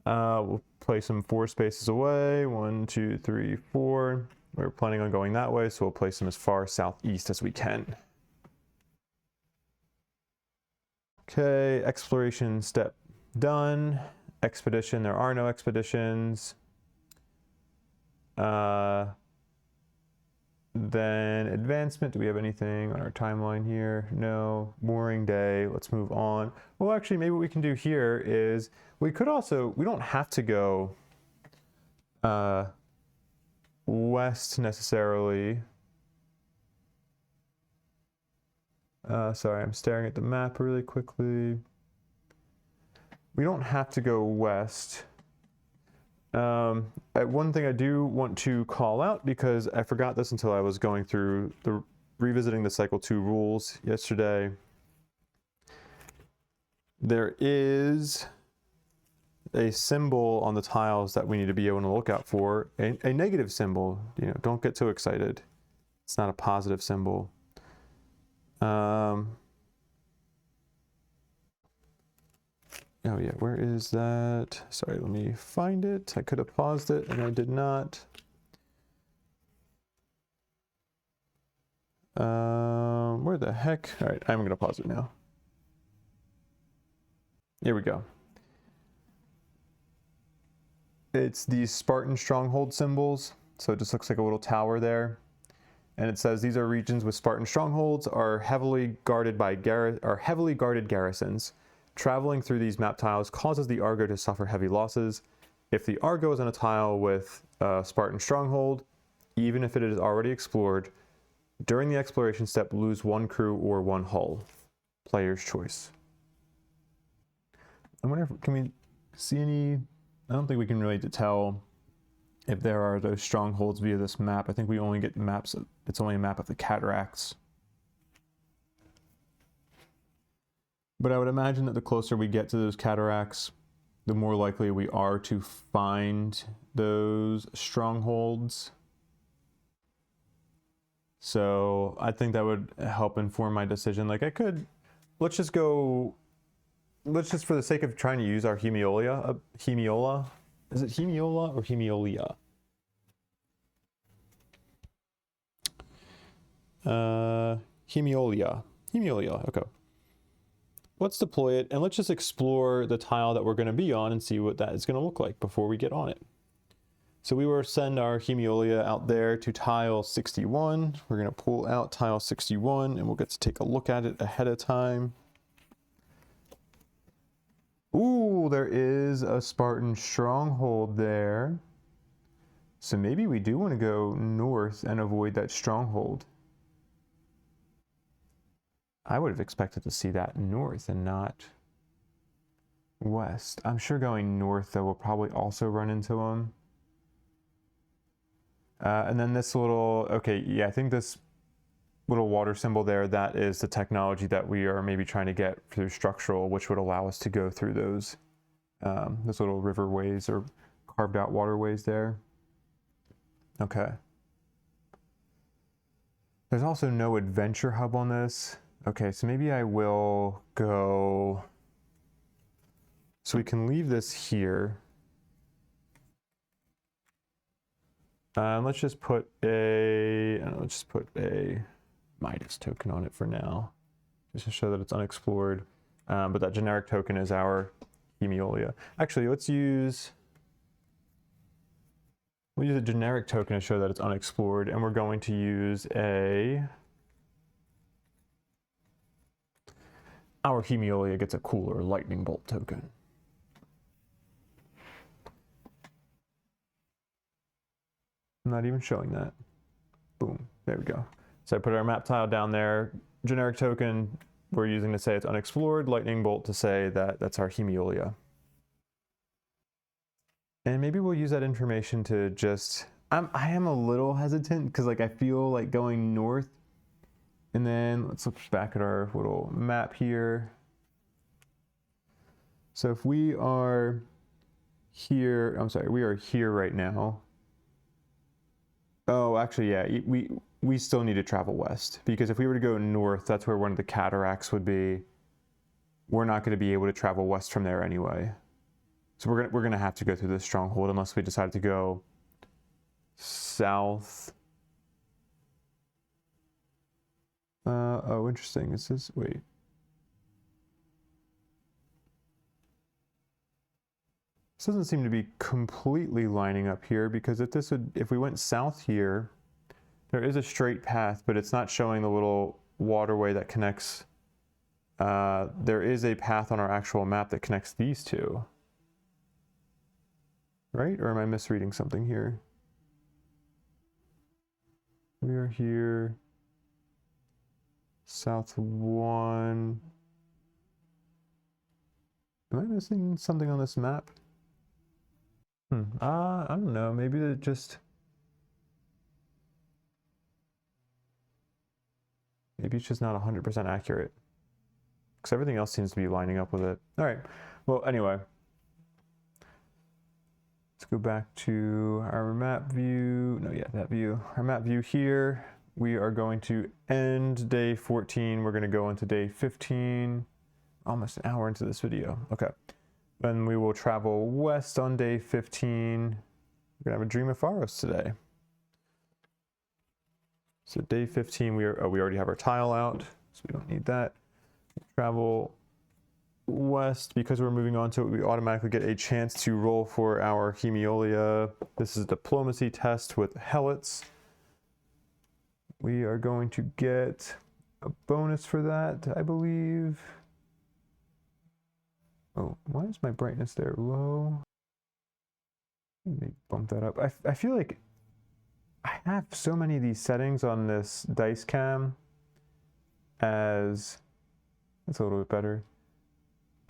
we'll play some 4 spaces away. 1, 2, 3, 4. We're planning on going that way, so we'll place them as far southeast as we can. Okay, exploration step done. Expedition, there are no expeditions. Then advancement, do we have anything on our timeline here? No. Mooring day, let's move on. Well, actually, maybe what we can do here is we could also, we don't have to go west necessarily. Sorry, I'm staring at the map really quickly. We don't have to go west. One thing I do want to call out, because I forgot this until I was going through revisiting the Cycle 2 rules yesterday. There is a symbol on the tiles that we need to be able to look out for. A negative symbol. You know, don't get too excited. It's not a positive symbol. Oh yeah, where is that? Sorry, let me find it. I could have paused it and I did not. Where the heck? All right, I'm gonna pause it now. Here we go. It's these Spartan stronghold symbols. So it just looks like a little tower there. And it says these are regions with Spartan strongholds are heavily guarded garrisons. Traveling through these map tiles causes the Argo to suffer heavy losses. If the Argo is on a tile with a Spartan stronghold, even if it is already explored, during the exploration step, lose 1 crew or 1 hull. Player's choice. I wonder if, can we see any, I don't think we can really tell if there are those strongholds via this map. I think we only get maps, it's only a map of the cataracts. But I would imagine that the closer we get to those cataracts, the more likely we are to find those strongholds. So I think that would help inform my decision. Like I could, let's just for the sake of trying to use our Hemiola, is it Hemiola or Hemiolia? Hemiolia. Okay. Let's deploy it and let's just explore the tile that we're going to be on and see what that is going to look like before we get on it. So we will send our Hemiolia out there to tile 61. We're going to pull out tile 61 and we'll get to take a look at it ahead of time. Ooh, there is a Spartan stronghold there. So maybe we do want to go north and avoid that stronghold. I would have expected to see that north and not west. I'm sure going north, though, we'll probably also run into them. And then this little, okay, yeah, I think this little water symbol there, that is the technology that we are maybe trying to get through structural, which would allow us to go through those little riverways or carved out waterways there. Okay. There's also no adventure hub on this. Okay, so maybe I will go, so we can leave this here. Let's just put a Midas token on it for now, just to show that it's unexplored. But that generic token is our Hemiolia. Actually, we'll use a generic token to show that it's unexplored, and we're going to use our Hemiolia gets a cooler lightning bolt token. I'm not even showing that. Boom, there we go. So I put our map tile down there. Generic token we're using to say it's unexplored, lightning bolt to say that that's our Hemiolia. And maybe we'll use that information to just, I am a little hesitant because like I feel like going north, and then let's look back at our little map here. So if we are here, I'm sorry, we are here right now. Oh, actually, yeah, we still need to travel west, because if we were to go north, that's where one of the cataracts would be. We're not going to be able to travel west from there anyway. So we're gonna have to go through this stronghold unless we decide to go south. Oh, interesting. It says, wait. This doesn't seem to be completely lining up here, because if we went south here, there is a straight path, but it's not showing the little waterway that connects. There is a path on our actual map that connects these two. Right? Or am I misreading something here? We are here. South 1. Am I missing something on this map? I don't know. Maybe it just... Maybe it's just not 100% accurate. Because everything else seems to be lining up with it. All right. Well, anyway. Let's go back to our map view. No, yeah, that view. Our map view here. We are going to end day 14. We're going to go into day 15. Almost an hour into this video. Okay. Then we will travel west on day 15. We're going to have a dream of Pharos today. So day 15, we already have our tile out, so we don't need that. Travel west, because we're moving on to it, we automatically get a chance to roll for our Hemiolia. This is a diplomacy test with Helots. We are going to get a bonus for that, I believe. Oh, why is my brightness there low? Let me bump that up. I feel like I have so many of these settings on this dice cam as, that's a little bit better,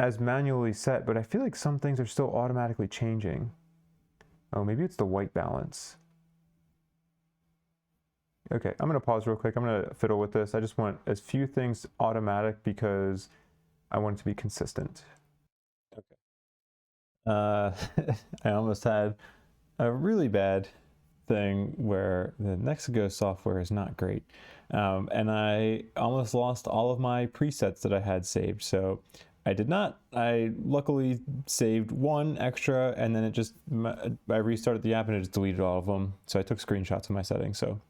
as manually set, but I feel like some things are still automatically changing. Oh, maybe it's the white balance. Okay, I'm gonna pause real quick. I'm gonna fiddle with this. I just want as few things automatic because I want it to be consistent. Okay. I almost had a really bad thing where the Nexigo software is not great. And I almost lost all of my presets that I had saved. So I did not. I luckily saved one extra, and then I restarted the app and it just deleted all of them. So I took screenshots of my settings. So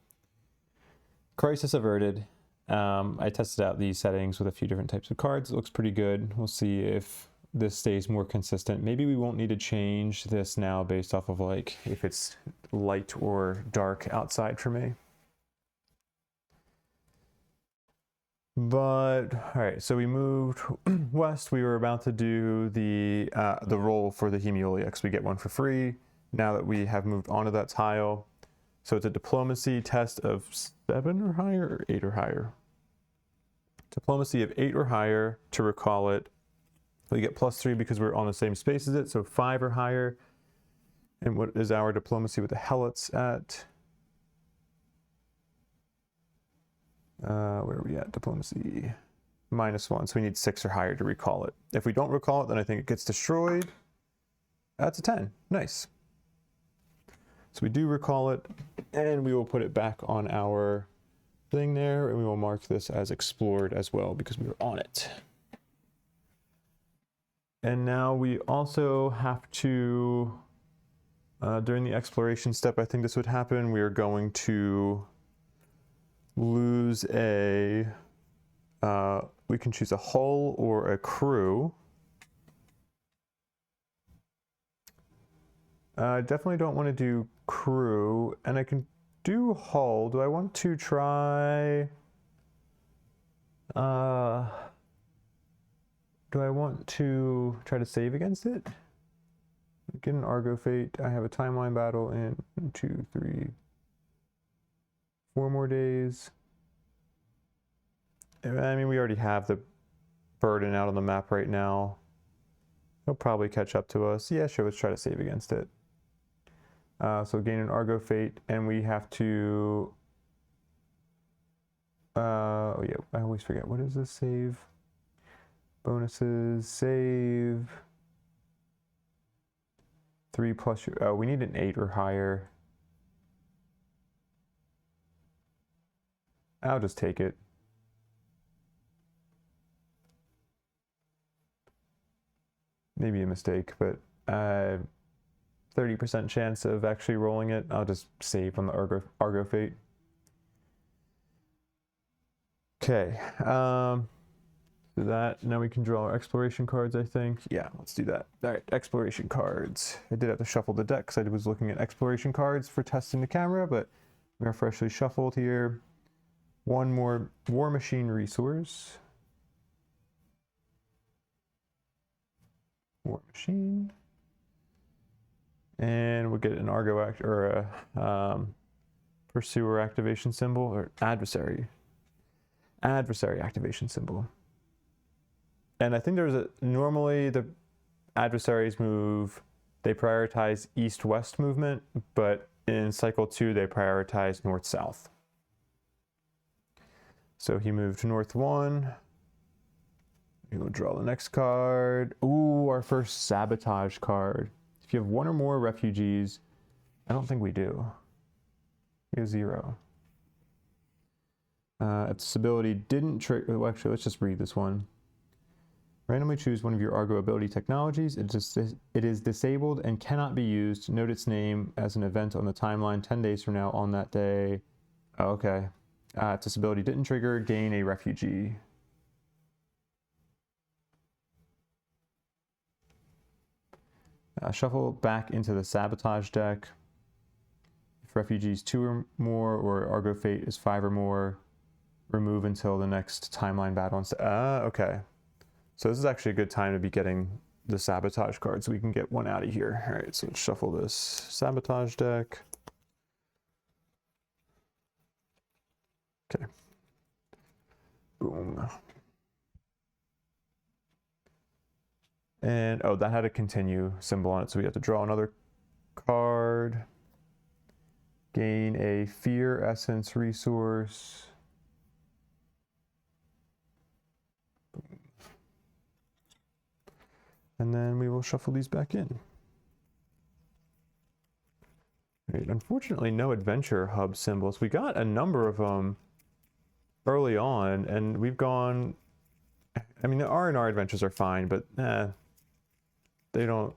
Crisis averted. I tested out these settings with a few different types of cards. It looks pretty good. We'll see if this stays more consistent. Maybe we won't need to change this now based off of like if it's light or dark outside for me. But all right, so we moved west. We were about to do the roll for the Hemiolex. We get one for free now that we have moved onto that tile. So it's a diplomacy test of 7 or higher, or 8 or higher. Diplomacy of 8 or higher to recall it. We get +3 because we're on the same space as it, so 5 or higher. And what is our diplomacy with the Helots at? Where are we at? Diplomacy -1, so we need 6 or higher to recall it. If we don't recall it, then I think it gets destroyed. That's a 10. Nice. So we do recall it, and we will put it back on our thing there, and we will mark this as explored as well because we were on it. And now we also have to, during the exploration step, I think this would happen, we are going to lose a, we can choose a hull or a crew. I definitely don't want to do crew, and I can do hull. Do I want to try, do I want to try to save against it? Get an Argo Fate. I have a timeline battle in 2, 3, 4 more days. I mean, we already have the burden out on the map right now. He'll probably catch up to us. Yeah, sure, let's try to save against it. So gain an Argo Fate, and we have to, oh yeah, I always forget, what is this save? Bonuses, save. 3+, oh, we need an 8 or higher. I'll just take it. Maybe a mistake, but 30% chance of actually rolling it. I'll just save on the Argo Fate. Okay, do that. Now we can draw our exploration cards, I think. Yeah, let's do that. All right, exploration cards. I did have to shuffle the deck because I was looking at exploration cards for testing the camera, but we are freshly shuffled here. One more War Machine resource. War Machine. And we'll get an Argo act or a Pursuer activation symbol, or Adversary activation symbol. And I think there's a, normally the adversaries move, they prioritize east-west movement, but in cycle 2 they prioritize north-south. So he moved north 1. We will draw the next card. Ooh, our first sabotage card. If you have 1 or more refugees, I don't think we do. We have 0. If this ability didn't trigger, well, actually, let's just read this one. Randomly choose one of your Argo ability technologies. It is disabled and cannot be used. Note its name as an event on the timeline 10 days from now on that day. Oh, okay. If this ability didn't trigger, gain a refugee. Shuffle back into the sabotage deck. If refugees 2 or more, or Argo Fate is 5 or more, remove until the next timeline battle. Okay. So this is actually a good time to be getting the sabotage card so we can get one out of here. All right, so let's shuffle this sabotage deck. Okay. Boom. And, oh, that had a continue symbol on it, so we have to draw another card. Gain a Fear Essence resource. And then we will shuffle these back in. Right, unfortunately, no adventure hub symbols. We got a number of them early on, and we've gone, I mean, the R&R adventures are fine, but they don't,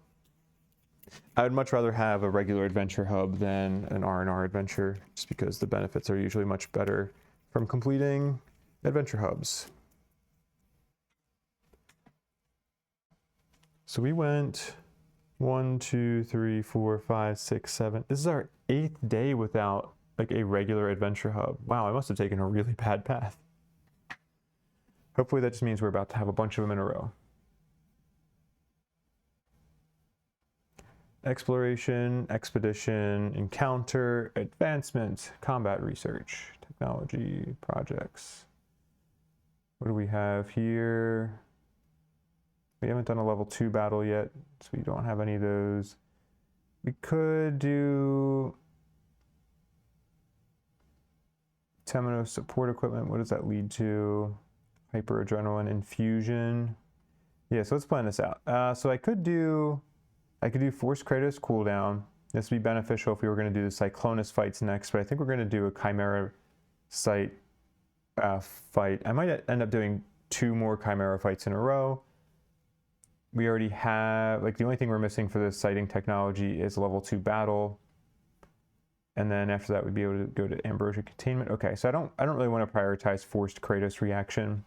I would much rather have a regular adventure hub than an R&R adventure, just because the benefits are usually much better from completing adventure hubs. So we went 1, 2, 3, 4, 5, 6, 7. This is our 8th day without like a regular adventure hub. Wow, I must have taken a really bad path. Hopefully that just means we're about to have a bunch of them in a row. Exploration, expedition, encounter, advancement, combat research, technology, projects. What do we have here? We haven't done a level 2 battle yet, so we don't have any of those. We could do Temenos support equipment. What does that lead to? Hyper adrenaline infusion. Yeah, so let's plan this out. So I could do Force Kratos cooldown. This would be beneficial if we were going to do the Cyclonus fights next, but I think we're going to do a Chimera site fight. I might end up doing 2 more Chimera fights in a row. We already have, like, the only thing we're missing for this sighting technology is level 2 battle. And then after that, we'd be able to go to Ambrosia Containment. Okay, so I don't really want to prioritize Forced Kratos reaction.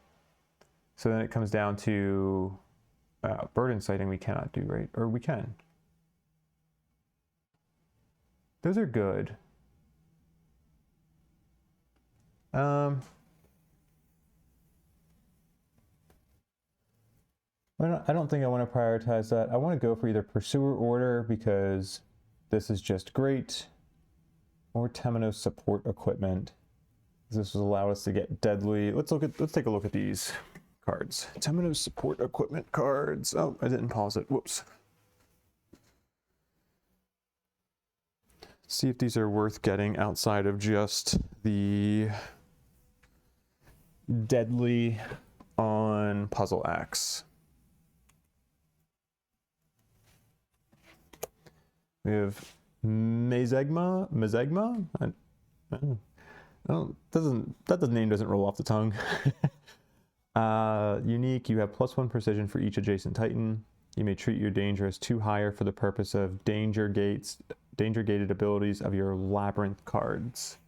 So then it comes down to burden sighting we cannot do, right? Or we can. Those are good. I don't think I want to prioritize that. I want to go for either Pursuer Order because this is just great, or Temenos support equipment. This will allow us to get deadly. Let's take a look at these cards. Temenos support equipment cards. Oh, I didn't pause it. Whoops. See if these are worth getting outside of just the deadly on Puzzle Axe. We have Mazegma. That name doesn't roll off the tongue. Unique, you have +1 precision for each adjacent Titan. You may treat your danger as 2 higher for the purpose of danger gated abilities of your labyrinth cards.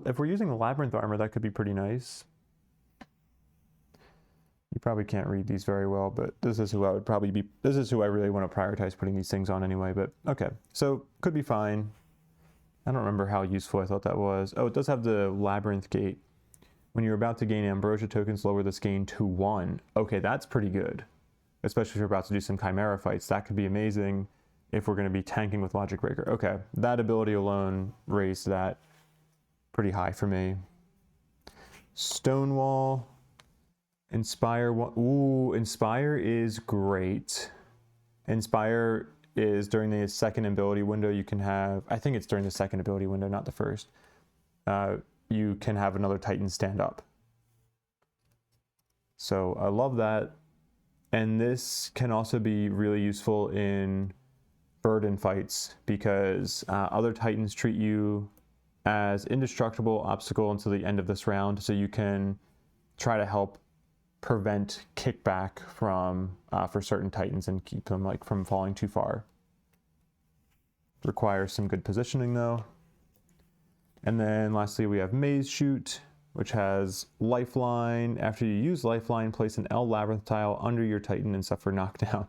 If we're using the labyrinth armor, that could be pretty nice. You probably can't read these very well, but this is who I really want to prioritize putting these things on anyway, but okay. So could be fine. I don't remember how useful I thought that was. Oh, it does have the labyrinth gate. When you're about to gain ambrosia tokens, lower this gain to 1. Okay, that's pretty good. Especially if you're about to do some chimera fights. That could be amazing if we're going to be tanking with Logic Breaker. Okay, that ability alone raised that pretty high for me. Stonewall. Inspire. Ooh, Inspire is great. Inspire is during the second ability window. You can have, I think it's during the second ability window, not the first. You can have another Titan stand up. So I love that. And this can also be really useful in burden fights because other Titans treat you as indestructible obstacle until the end of this round. So you can try to help prevent kickback from for certain Titans and keep them from falling too far. Requires some good positioning though. And then lastly we have Maze Shoot, which has Lifeline. After you use Lifeline, place an L Labyrinth tile under your Titan and suffer knockdown.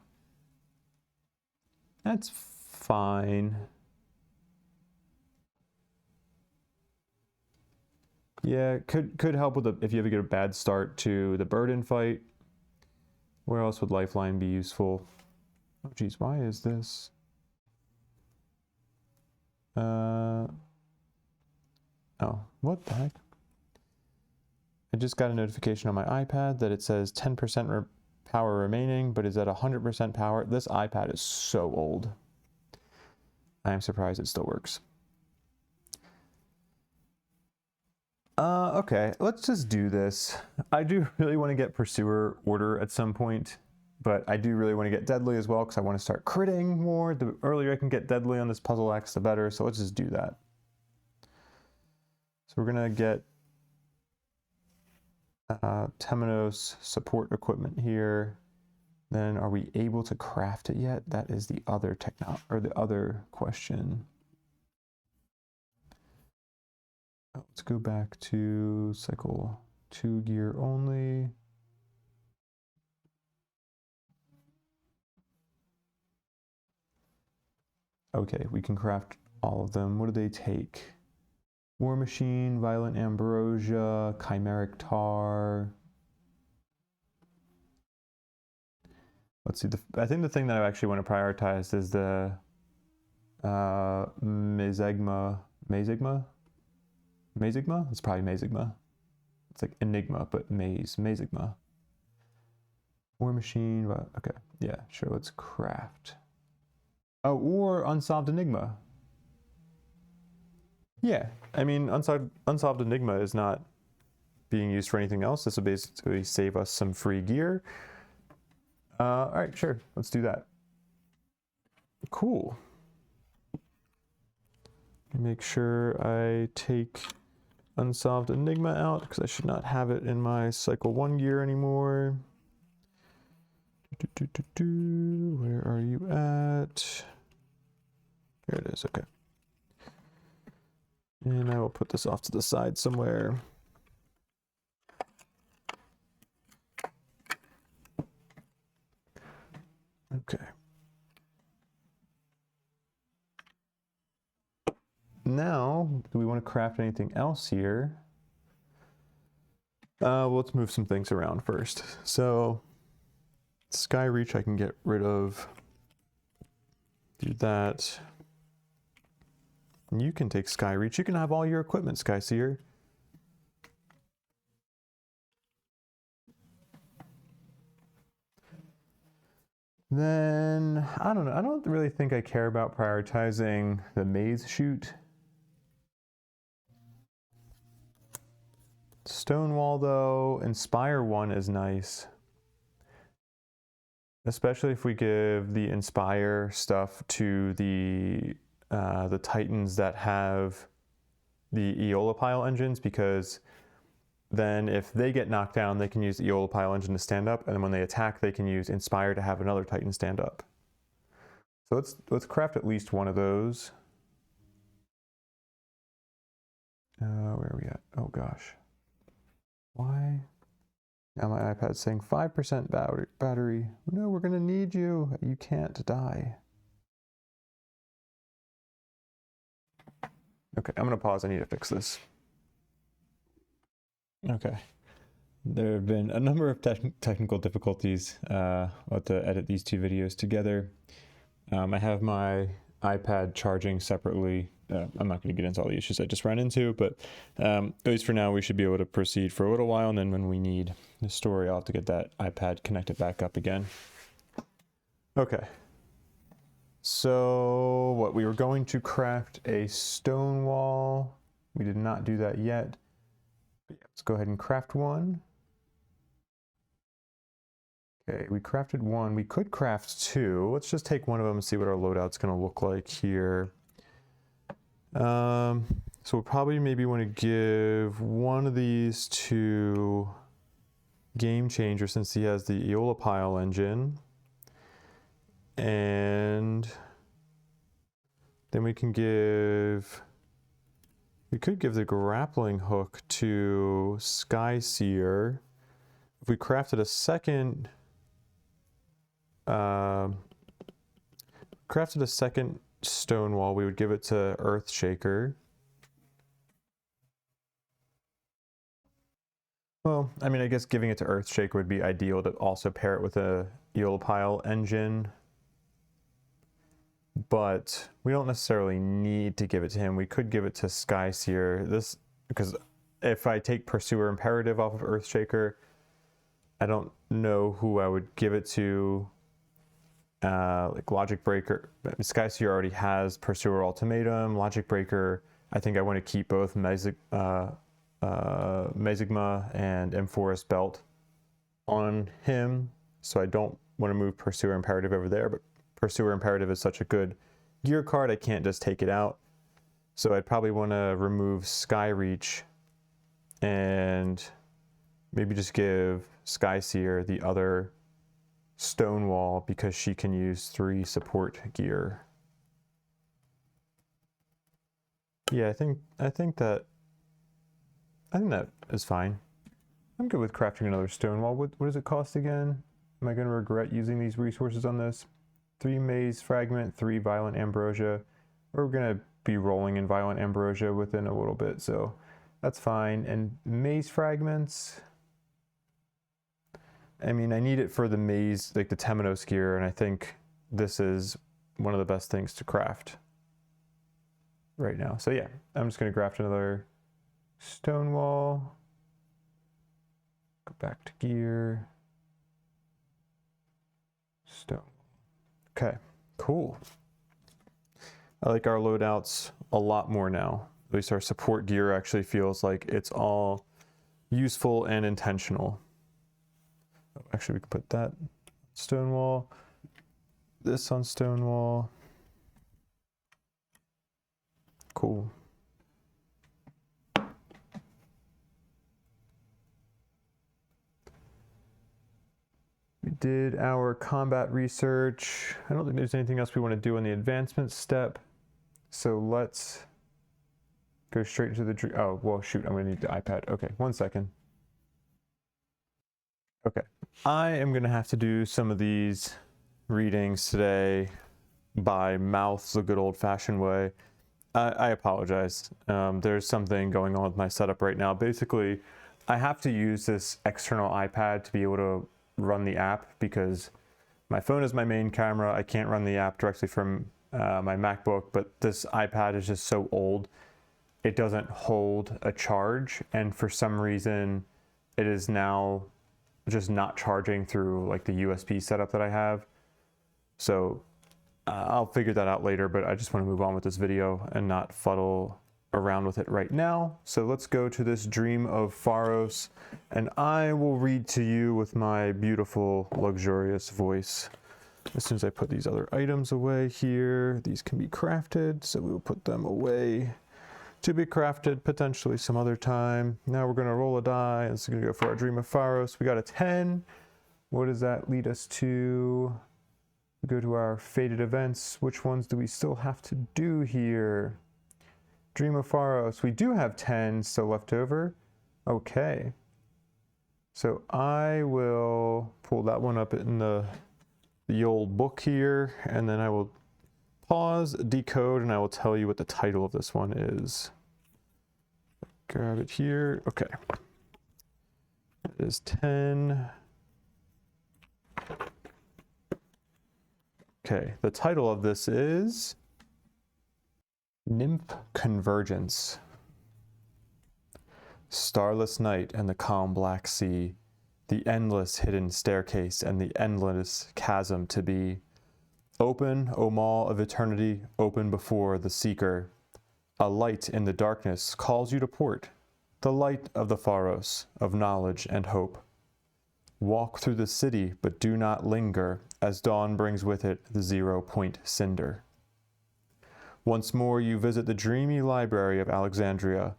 That's fine. Yeah, could help with if you ever get a bad start to the burden fight. Where else would Lifeline be useful? Oh geez, why is this? Oh, what the heck? I just got a notification on my iPad that it says 10% power remaining, but is at 100% power. This iPad is so old. I am surprised it still works. Okay, let's just do this. I do really want to get Pursuer Order at some point, but I do really want to get Deadly as well because I want to start critting more. The earlier I can get Deadly on this Puzzle Axe, the better, so let's just do that. So we're going to get Temenos support equipment here. Then are we able to craft it yet? That is the other the other question. Let's go back to cycle 2 gear only. Okay, we can craft all of them. What do they take? War Machine, Violent Ambrosia, Chimeric Tar. Let's see, I think the thing that I actually want to prioritize is the Mazigma? It's probably Mazigma. It's like Enigma, but Mazigma. War Machine, okay, yeah, sure, let's craft. Oh, or Unsolved Enigma. Yeah, I mean, Unsolved Enigma is not being used for anything else. This will basically save us some free gear. All right, sure, let's do that. Cool. Make sure I take Unsolved Enigma out because I should not have it in my cycle 1 gear anymore. Where are you at? Here it is, okay. And I will put this off to the side somewhere. Okay. Now, do we want to craft anything else here? Well, let's move some things around first. So, Sky Reach I can get rid of. Do that. And you can take Sky Reach. You can have all your equipment, Sky Seer. Then, I don't know. I don't really think I care about prioritizing the maze chute. Stonewall, though, Inspire 1 is nice. Especially if we give the Inspire stuff to the Titans that have the Eolipile engines, because then if they get knocked down, they can use the Eolipile engine to stand up, and then when they attack, they can use Inspire to have another Titan stand up. So let's craft at least one of those. Where are we at? Oh gosh. Why? Now my iPad's saying 5% battery. No, we're gonna need you. You can't die. Okay, I'm gonna pause. I need to fix this. Okay. There have been a number of technical difficulties. I'll have to edit these 2 videos together. I have my iPad charging separately. I'm not going to get into all the issues I just ran into, but at least for now, we should be able to proceed for a little while, and then when we need the story, I'll have to get that iPad connected back up again. Okay. So, what, we were going to craft a stone wall. We did not do that yet. But yeah, let's go ahead and craft one. Okay, we crafted one. We could craft 2. Let's just take one of them and see what our loadout's going to look like here. So we'll probably maybe want to give one of these to Game Changer since he has the Eolipile engine. And then we could give the grappling hook to Sky Seer. If we crafted a second Stonewall, we would give it to Earthshaker. Well, I mean, I guess giving it to Earthshaker would be ideal to also pair it with a Eolipile engine. But we don't necessarily need to give it to him. We could give it to Skyseer. This, because if I take Pursuer Imperative off of Earthshaker, I don't know who I would give it to. Like Logic Breaker. Skyseer already has Pursuer Ultimatum. Logic Breaker, I think I want to keep both Mazigma and Amphoris Belt on him, so I don't want to move Pursuer Imperative over there, but Pursuer Imperative is such a good gear card, I can't just take it out. So I'd probably want to remove Skyreach and maybe just give Skyseer the other Stonewall because she can use 3 support gear. Yeah, I think that is fine. I'm good with crafting another Stonewall. What does it cost again? Am I going to regret using these resources on this? 3 Maze Fragment, 3 Violent Ambrosia. We're going to be rolling in Violent Ambrosia within a little bit, so that's fine. And Maze Fragments, I mean, I need it for the maze, like the Temenos gear, and I think this is one of the best things to craft right now. So yeah, I'm just going to craft another Stonewall. Go back to gear. Stone. Okay, cool. I like our loadouts a lot more now. At least our support gear actually feels like it's all useful and intentional. Oh, actually, we can put that Stonewall, this on Stonewall. Cool. We did our combat research. I don't think there's anything else we want to do in the advancement step. So let's go straight into the oh, well, shoot, I'm going to need the iPad. Okay, 1 second. Okay, I am going to have to do some of these readings today by mouth the good old-fashioned way. I apologize. There's something going on with my setup right now. Basically, I have to use this external iPad to be able to run the app because my phone is my main camera. I can't run the app directly from my MacBook, but this iPad is just so old. It doesn't hold a charge, and for some reason, it is now just not charging through like the USB setup that I have. So I'll figure that out later, but I just want to move on with this video and not fuddle around with it right now. So let's go to this dream of Pharos, and I will read to you with my beautiful, luxurious voice. As soon as I put these other items away here, these can be crafted, so we will put them away to be crafted potentially some other time. Now we're going to roll a die. This is going to go for our dream of Pharos. We got a 10. What does that lead us to? We go to our fated events. Which ones do we still have to do here? Dream of Pharos. We do have 10 still left over. Okay. So I will pull that one up in the old book here, and then I will pause, decode, and I will tell you what the title of this one is. Grab it here. Okay. It is 10. Okay, the title of this is Nymph Convergence. Starless night and the calm black sea, the endless hidden staircase and the endless chasm to be. Open, O maw of eternity, open before the seeker. A light in the darkness calls you to port, the light of the Pharos, of knowledge and hope. Walk through the city, but do not linger, as dawn brings with it the 0-point cinder. Once more you visit the dreamy library of Alexandria.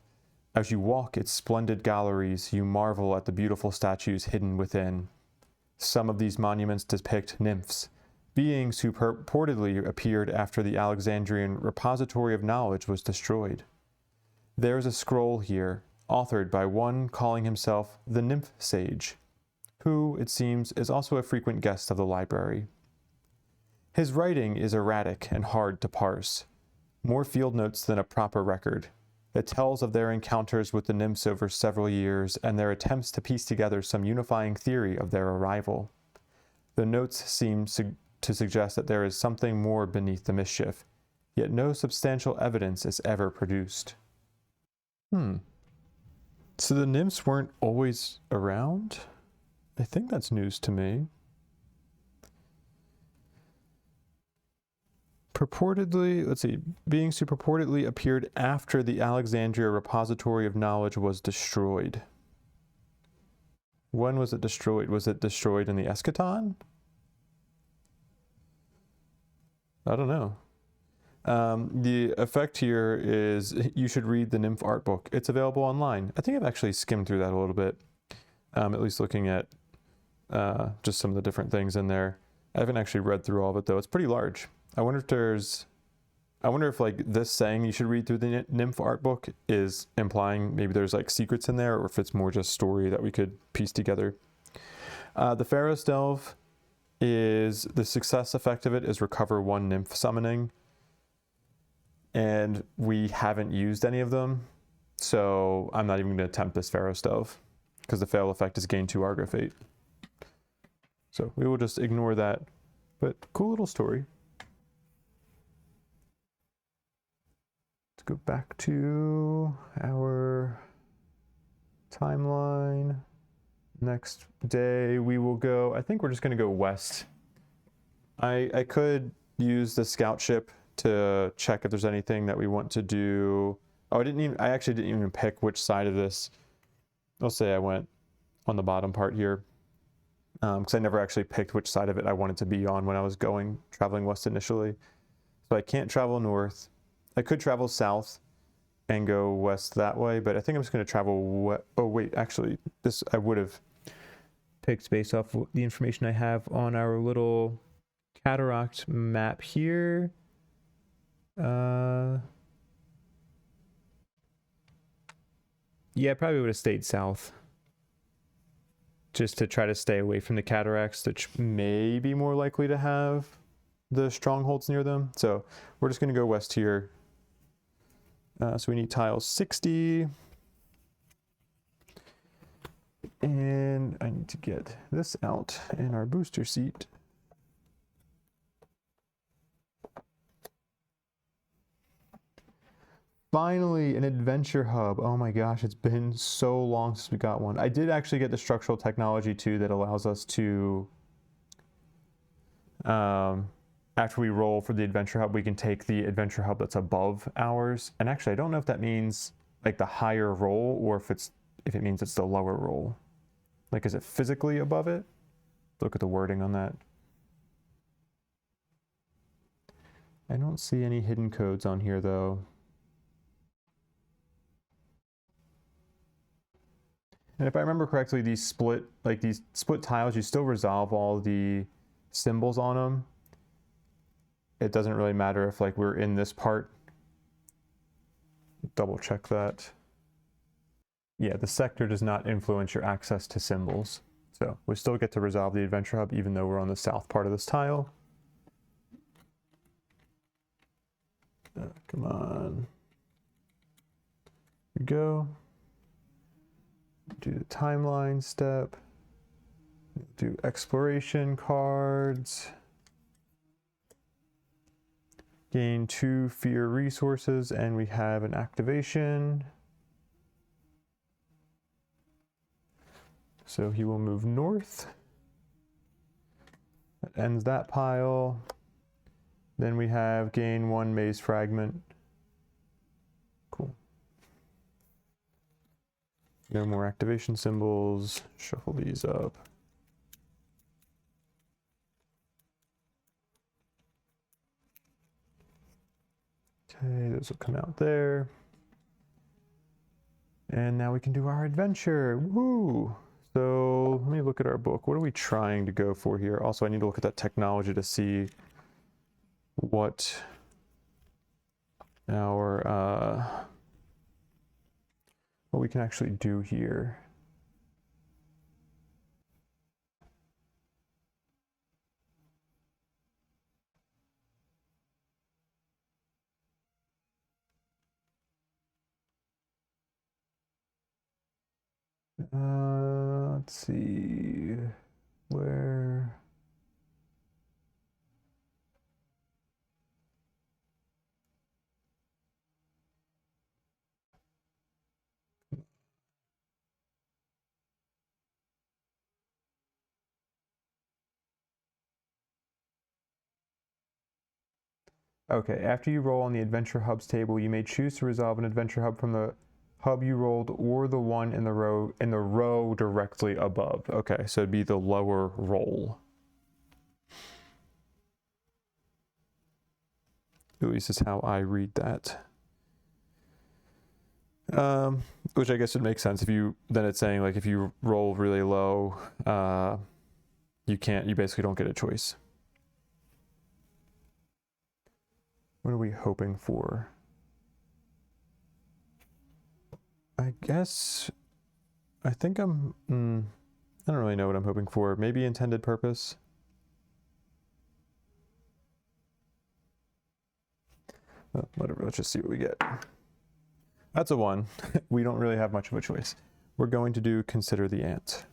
As you walk its splendid galleries, you marvel at the beautiful statues hidden within. Some of these monuments depict nymphs, beings who purportedly appeared after the Alexandrian repository of knowledge was destroyed. There is a scroll here, authored by one calling himself the Nymph Sage, who, it seems, is also a frequent guest of the library. His writing is erratic and hard to parse, more field notes than a proper record. It tells of their encounters with the nymphs over several years and their attempts to piece together some unifying theory of their arrival. The notes seem to suggest that there is something more beneath the mischief, yet no substantial evidence is ever produced. So the nymphs weren't always around? I think that's news to me. Purportedly, let's see, beings who purportedly appeared after the Alexandria repository of knowledge was destroyed. When was it destroyed? Was it destroyed in the eschaton? I don't know. The effect here is you should read the Nymph art book. It's available online. I think I've actually skimmed through that a little bit, at least looking at just some of the different things in there. I haven't actually read through all of it though. It's pretty large. I wonder if like this saying you should read through the nymph art book is implying maybe there's like secrets in there, or if it's more just story that we could piece together. The Pharos delve is, the success effect of it is recover 1 nymph summoning, and we haven't used any of them, so I'm not even going to attempt this Pharos delve because the fail effect is gain 2 Argo Fate. So we will just ignore that, but cool little story. Let's go back to our timeline. Next day we will go, I think we're just going to go west. I could use the scout ship to check if there's anything that we want to do. Oh, I actually didn't even pick which side of this. I'll say I went on the bottom part here, because I never actually picked which side of it I wanted to be on when I was traveling west initially. So I can't travel north. I could travel south and go west that way, but I think I'm just going to travel oh wait, actually this I would have picked based off the information I have on our little cataract map here. Yeah, I probably would have stayed south just to try to stay away from the cataracts, which may be more likely to have the strongholds near them. So we're just going to go west here. So we need tile 60. And I need to get this out in our booster seat. Finally, an adventure hub. Oh my gosh, it's been so long since we got one. I did actually get the structural technology too that allows us to, after we roll for the adventure hub, we can take the adventure hub that's above ours. And actually, I don't know if that means like the higher roll or if it means it's the lower roll. Like, is it physically above it? Look at the wording on that. I don't see any hidden codes on here though. And if I remember correctly, these split tiles, you still resolve all the symbols on them. It doesn't really matter if like we're in this part. Double check that. Yeah, the sector does not influence your access to symbols. So we still get to resolve the adventure hub even though we're on the south part of this tile. Come on. Here we go. Do the timeline step. Do exploration cards. Gain 2 fear resources, and we have an activation. So he will move north. That ends that pile. Then we have gain 1 maze fragment. Cool. No more activation symbols. Shuffle these up. Okay, those will come out there. And now we can do our adventure. Woo! So let me look at our book. What are we trying to go for here? Also, I need to look at that technology to see what our what we can actually do here. Let's see where. Okay, after you roll on the Adventure Hubs table, you may choose to resolve an Adventure Hub from the hub you rolled or the one in the row directly above. Okay, so it'd be the lower roll. At least is how I read that. Which I guess would make sense if you, then it's saying like if you roll really low, you basically don't get a choice. What are we hoping for? I think I don't really know what I'm hoping for. Maybe intended purpose. Whatever, let's just see what we get. That's a 1. We don't really have much of a choice. We're going to do consider the ant.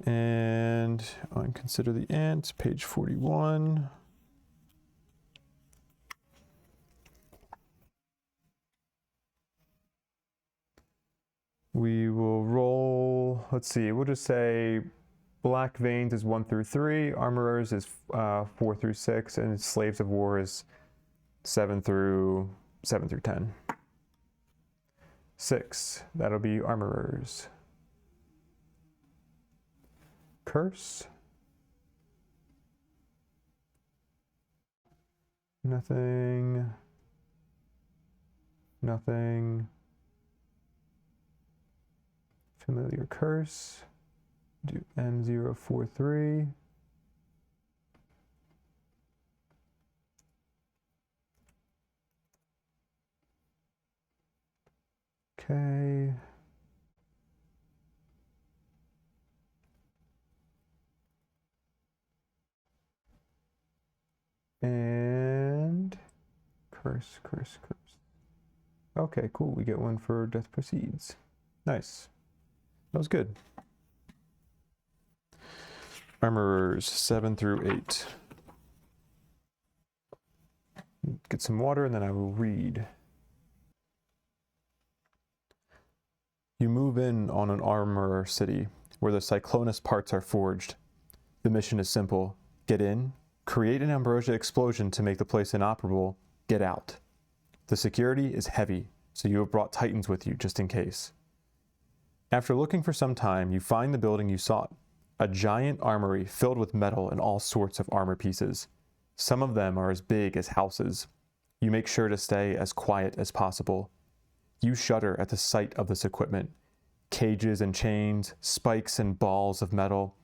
And on consider the ant, page 41. We will roll, let's see, we'll just say Black Veins is 1 through 3, Armorers is 4 through 6, and Slaves of War is 7 through 10. 6, that'll be Armorers. Curse. Nothing. Nothing. Familiar curse. Do M043. Okay. And curse. Okay, cool. We get one for Death Precedes. Nice. That was good. Armorers 7 through 8. Get some water and then I will read. You move in on an armorer city where the Cyclonus parts are forged. The mission is simple. Get in, create an ambrosia explosion to make the place inoperable, get out. The security is heavy, so you have brought Titans with you just in case. After looking for some time, you find the building you sought. A giant armory filled with metal and all sorts of armor pieces. Some of them are as big as houses. You make sure to stay as quiet as possible. You shudder at the sight of this equipment. Cages and chains, spikes and balls of metal.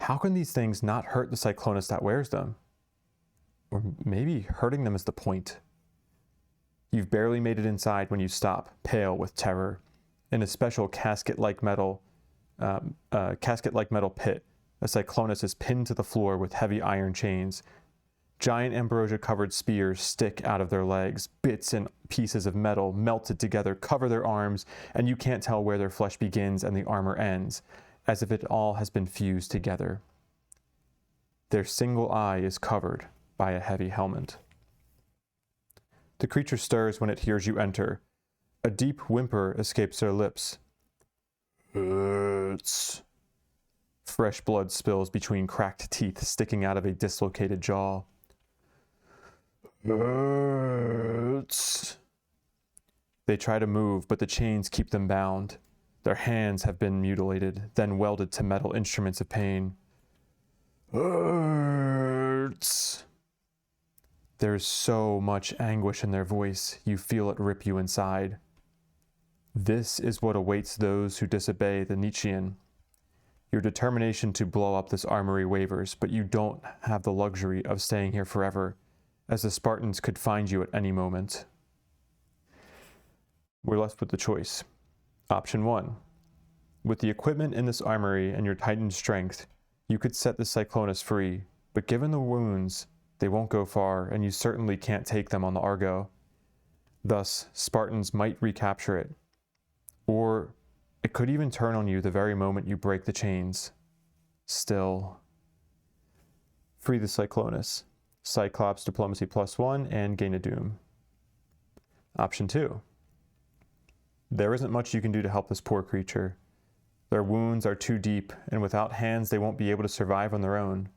How can these things not hurt the Cyclonus that wears them? Or maybe hurting them is the point. You've barely made it inside when you stop, pale with terror. In a special casket-like metal pit, a Cyclonus is pinned to the floor with heavy iron chains. Giant ambrosia-covered spears stick out of their legs. Bits and pieces of metal melted together cover their arms, and you can't tell where their flesh begins and the armor ends, as if it all has been fused together. Their single eye is covered by a heavy helmet. The creature stirs when it hears you enter. A deep whimper escapes their lips. Hurts. Fresh blood spills between cracked teeth sticking out of a dislocated jaw. Hurts. They try to move, but the chains keep them bound. Their hands have been mutilated, then welded to metal instruments of pain. Hurts. There's so much anguish in their voice, you feel it rip you inside. This is what awaits those who disobey the Nietzschean. Your determination to blow up this armory wavers, but you don't have the luxury of staying here forever, as the Spartans could find you at any moment. We're left with the choice. Option 1. With the equipment in this armory and your Titan strength, you could set the Cyclonus free, but given the wounds, they won't go far, and you certainly can't take them on the Argo. Thus, Spartans might recapture it. Or it could even turn on you the very moment you break the chains. Still. Free the Cyclonus. Cyclops Diplomacy +1 and gain a Doom. Option 2. There isn't much you can do to help this poor creature. Their wounds are too deep, and without hands they won't be able to survive on their own.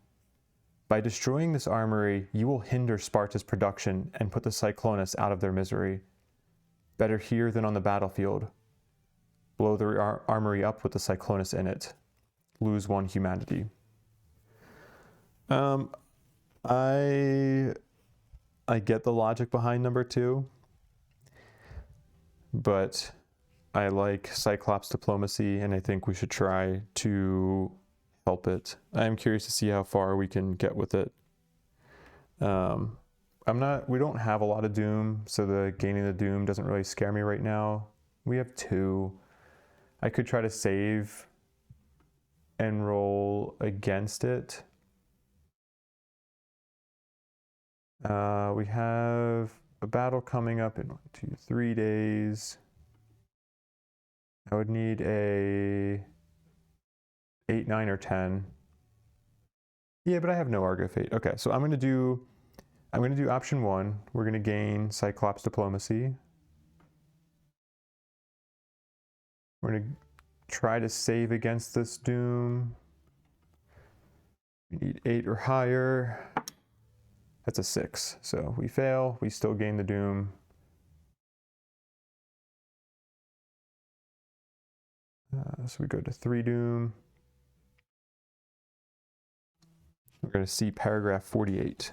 By destroying this armory, you will hinder Sparta's production and put the Cyclonus out of their misery. Better here than on the battlefield. Blow the armory up with the Cyclonus in it. Lose 1 humanity. I get the logic behind number 2. but I like Cyclops diplomacy, and I think we should try to help it. I'm curious to see how far we can get with it. We don't have a lot of doom, so the gaining the doom doesn't really scare me right now. We have 2. I could try to save and roll against it. We have a battle coming up in 1, 2, 3 days. I would need a 8, 9, or 10. Yeah, but I have no Argo Fate. Okay, so I'm gonna do option 1. We're gonna gain Cyclops diplomacy. We're gonna try to save against this doom. We need 8 or higher. That's a 6. So we fail, we still gain the doom. So we go to 3 doom. We're going to see paragraph 48.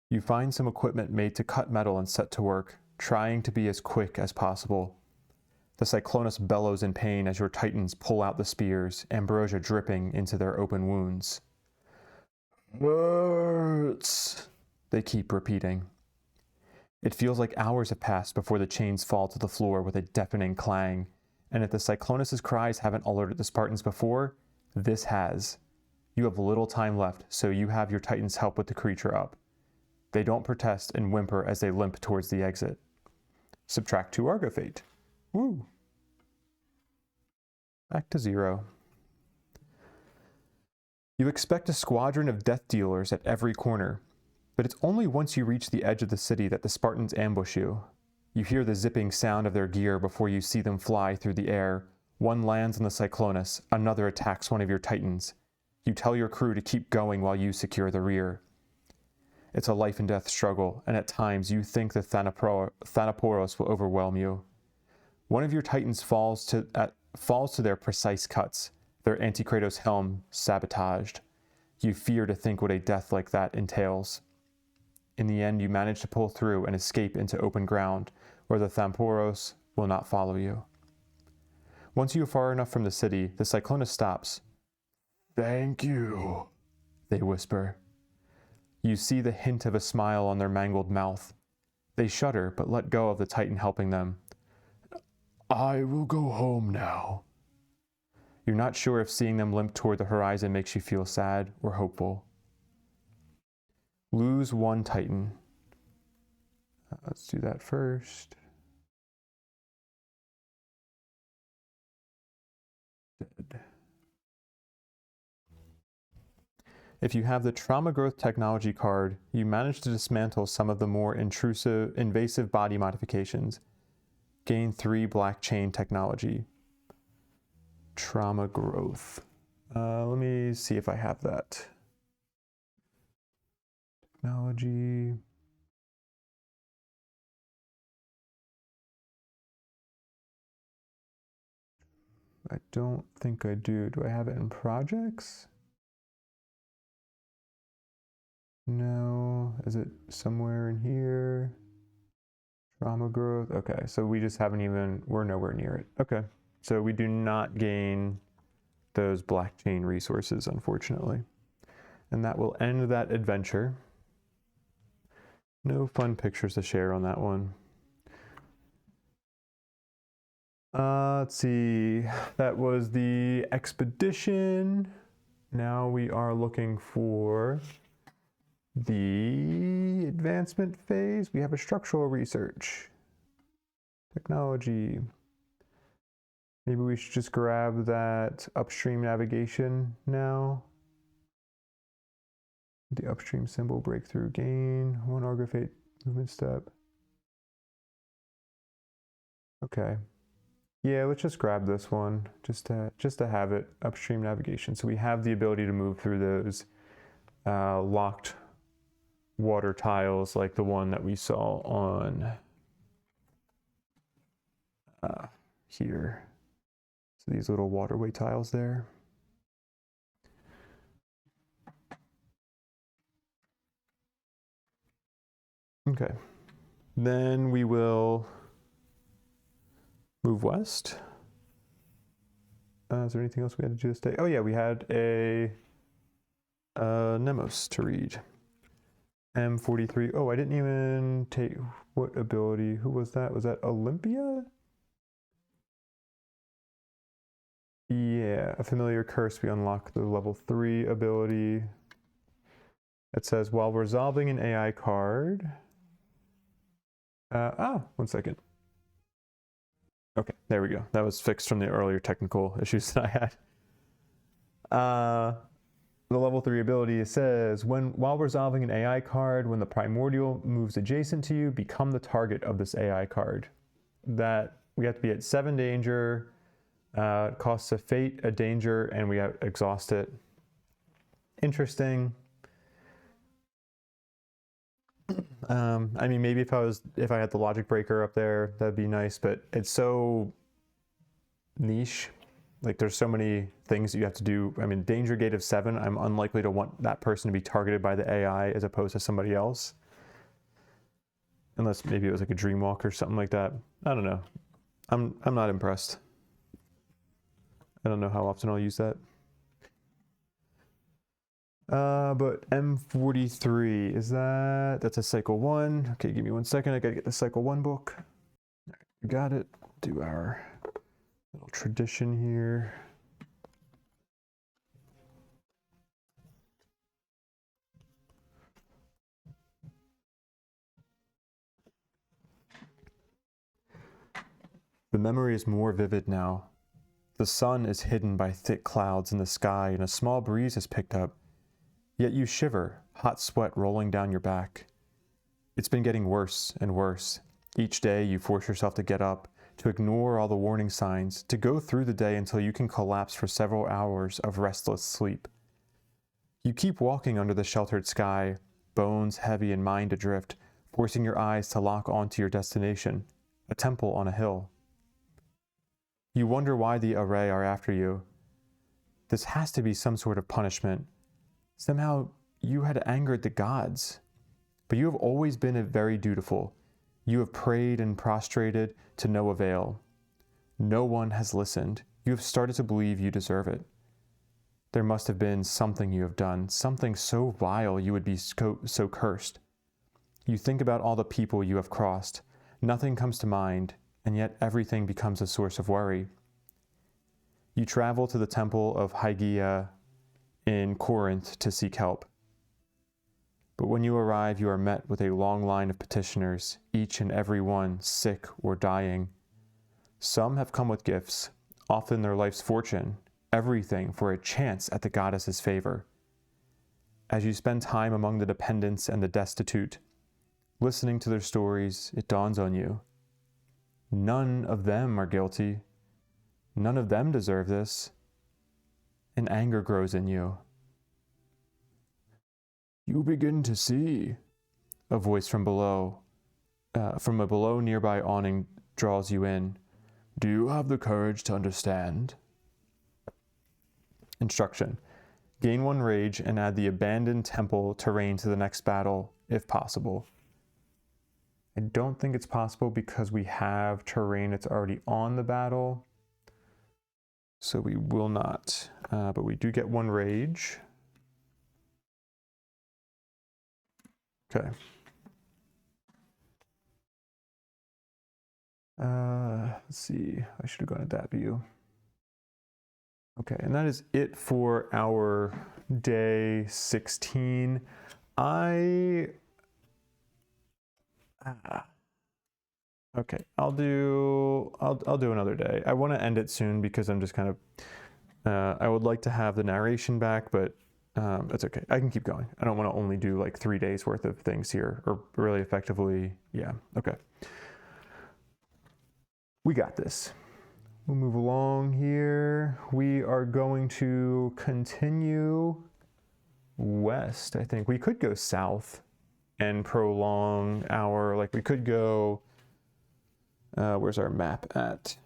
You find some equipment made to cut metal and set to work, trying to be as quick as possible. The Cyclonus bellows in pain as your titans pull out the spears, ambrosia dripping into their open wounds. Hurts, they keep repeating. It feels like hours have passed before the chains fall to the floor with a deafening clang, and if the Cyclonus' cries haven't alerted the Spartans before, this has. You have little time left, so you have your titans help with the creature up. They don't protest and whimper as they limp towards the exit. Subtract 2 Argo Fate. Woo! Back to 0. You expect a squadron of death dealers at every corner, but it's only once you reach the edge of the city that the Spartans ambush you. You hear the zipping sound of their gear before you see them fly through the air. One lands on the Cyclonus, another attacks one of your titans. You tell your crew to keep going while you secure the rear. It's a life and death struggle, and at times you think the Thanaporos will overwhelm you. One of your titans falls to their precise cuts, their Antikratos helm sabotaged. You fear to think what a death like that entails. In the end, you manage to pull through and escape into open ground, where the Thamporos will not follow you. Once you are far enough from the city, the Cyclonus stops. "Thank you," they whisper. You see the hint of a smile on their mangled mouth. They shudder, but let go of the Titan helping them. "I will go home now." You're not sure if seeing them limp toward the horizon makes you feel sad or hopeful. Lose 1 Titan. Let's do that first. Dead. If you have the Trauma Growth Technology card, you manage to dismantle some of the more invasive body modifications. Gain 3 Black Chain Technology. Trauma Growth. Let me see if I have that. Technology. I don't think I do. Do I have it in projects? No. Is it somewhere in here? Trauma growth. Okay, so we just haven't even, we're nowhere near it. Okay, so we do not gain those black chain resources, unfortunately. And that will end that adventure. No fun pictures to share on that one. Let's see, that was the expedition. Now we are looking for the advancement phase. We have a structural research. Technology. Maybe we should just grab that upstream navigation now. The upstream symbol breakthrough gain, 1 Argo Fate movement step. Okay. Yeah, let's just grab this one just to have it, upstream navigation. So we have the ability to move through those locked water tiles like the one that we saw on here. So these little waterway tiles there. Okay. Then we will move west. Is there anything else we had to do this day? Oh yeah, we had a Nemos to read. M43. Oh, I didn't even take what ability. Who was that? Was that Olympia? Yeah, a familiar curse. We unlock the level 3 ability. It says while resolving an AI card. 1 second. Okay, there we go. That was fixed from the earlier technical issues that I had. The level 3 ability says, while resolving an AI card, when the primordial moves adjacent to you, become the target of this AI card. That we have to be at 7 danger, costs a fate, a danger, and we have exhaust it. Interesting. I mean, maybe if I had the logic breaker up there, that'd be nice, but it's so niche. Like there's so many things that you have to do. I mean, danger gate of 7, I'm unlikely to want that person to be targeted by the AI as opposed to somebody else. Unless maybe it was like a dreamwalk or something like that. I don't know. I'm not impressed. I don't know how often I'll use that. But M43, that's a cycle 1. Okay, give me 1 second. I gotta get the cycle 1 book. Got it. Do our little tradition here. The memory is more vivid now. The sun is hidden by thick clouds in the sky and a small breeze has picked up. Yet you shiver, hot sweat rolling down your back. It's been getting worse and worse. Each day you force yourself to get up, to ignore all the warning signs, to go through the day until you can collapse for several hours of restless sleep. You keep walking under the sheltered sky, bones heavy and mind adrift, forcing your eyes to lock onto your destination, a temple on a hill. You wonder why the array are after you. This has to be some sort of punishment. Somehow you had angered the gods. But you have always been very dutiful. You have prayed and prostrated to no avail. No one has listened. You have started to believe you deserve it. There must have been something you have done, something so vile you would be so cursed. You think about all the people you have crossed. Nothing comes to mind, and yet everything becomes a source of worry. You travel to the temple of Hygeia in Corinth to seek help. But when you arrive, you are met with a long line of petitioners, each and every one sick or dying. Some have come with gifts, often their life's fortune, everything for a chance at the goddess's favor. As you spend time among the dependents and the destitute, listening to their stories, it dawns on you. None of them are guilty. None of them deserve this. And anger grows in you. You begin to see, a voice from below, from a below nearby awning draws you in. Do you have the courage to understand? Instruction. Gain 1 rage and add the abandoned temple terrain to the next battle, if possible. I don't think it's possible because we have terrain that's already on the battle. So we will not, but we do get 1 rage. Okay. Let's see. I should have gone to that view. Okay, and that is it for our day 16. Okay, I'll do another day. I want to end it soon because I'm just kind of I would like to have the narration back, but that's okay. I can keep going. I don't want to only do like 3 days worth of things here, or really effectively. Yeah, okay. We got this. We'll move along here. We are going to continue west, I think. We could go south and prolong our, like we could go, where's our map at?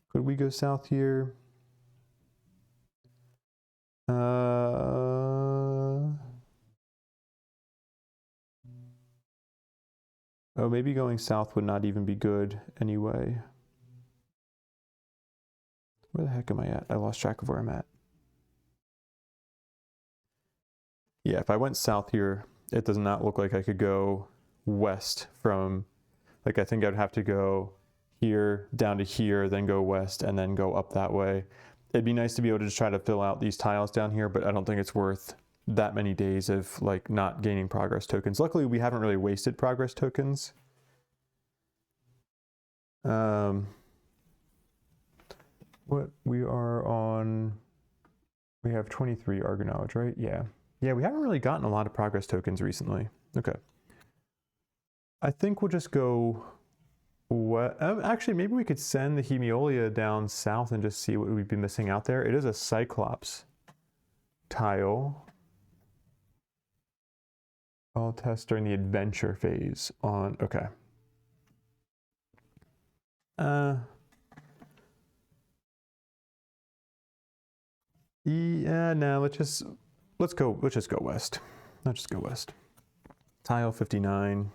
Could we go south here? Oh, maybe going south would not even be good anyway. Where the heck am I at? I lost track of where I'm at. Yeah, if I went south here, it does not look like I could go west from, like I think I'd have to go here down to here, then go west and then go up that way. It'd be nice to be able to just try to fill out these tiles down here, but I don't think it's worth that many days of like not gaining progress tokens. Luckily, we haven't really wasted progress tokens. What we are on, we have 23 Argonauts, right? Yeah. Yeah, we haven't really gotten a lot of progress tokens recently. Okay. I think we'll just go, actually, maybe we could send the Hemiolia down south and just see what we'd be missing out there. It is a Cyclops tile. I'll test during the adventure phase on, okay. Yeah, no, let's just go west. Let's just go west. Tile 59.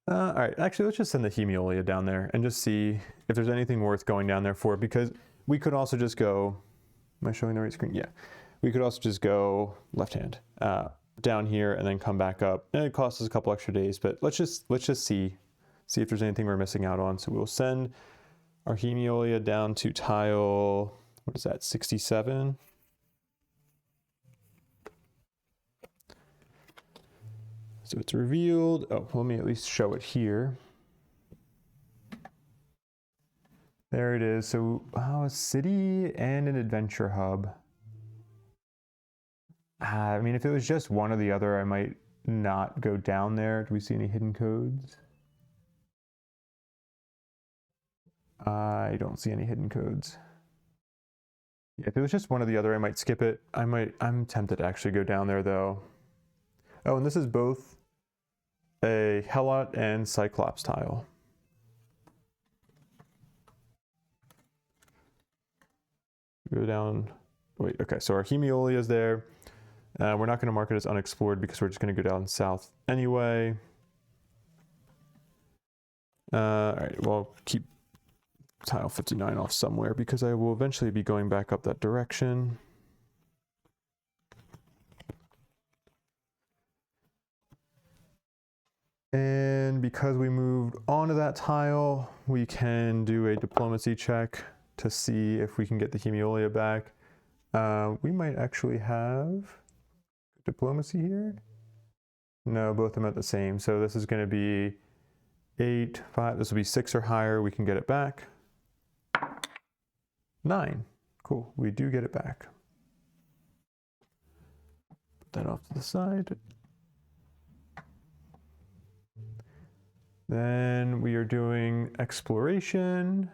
All right, actually, let's just send the Hemiolia down there and just see if there's anything worth going down there for, because we could also just go, am I showing the right screen? Yeah. We could also just go left hand down here and then come back up. And it costs us a couple extra days, but let's just see if there's anything we're missing out on. So we'll send our Hemiolia down to tile, what is that, 67? So it's revealed. Oh, let me at least show it here. There it is. So, a city and an adventure hub. I mean, if it was just one or the other, I might not go down there. Do we see any hidden codes? I don't see any hidden codes. Yeah, if it was just one or the other, I might skip it. I'm tempted to actually go down there though. Oh, and this is both a Helot and Cyclops tile. Go down, wait, okay, so our Hemiolia is there. We're not going to mark it as unexplored because we're just going to go down south anyway. All right, well, I'll keep tile 59 off somewhere because I will eventually be going back up that direction. And because we moved onto that tile, we can do a diplomacy check to see if we can get the Hemiolia back. We might actually have diplomacy here. No, both of them at the same. So this is going to be 8, 5. This will be 6 or higher. We can get it back. 9. Cool. We do get it back. Put that off to the side. Then we are doing exploration.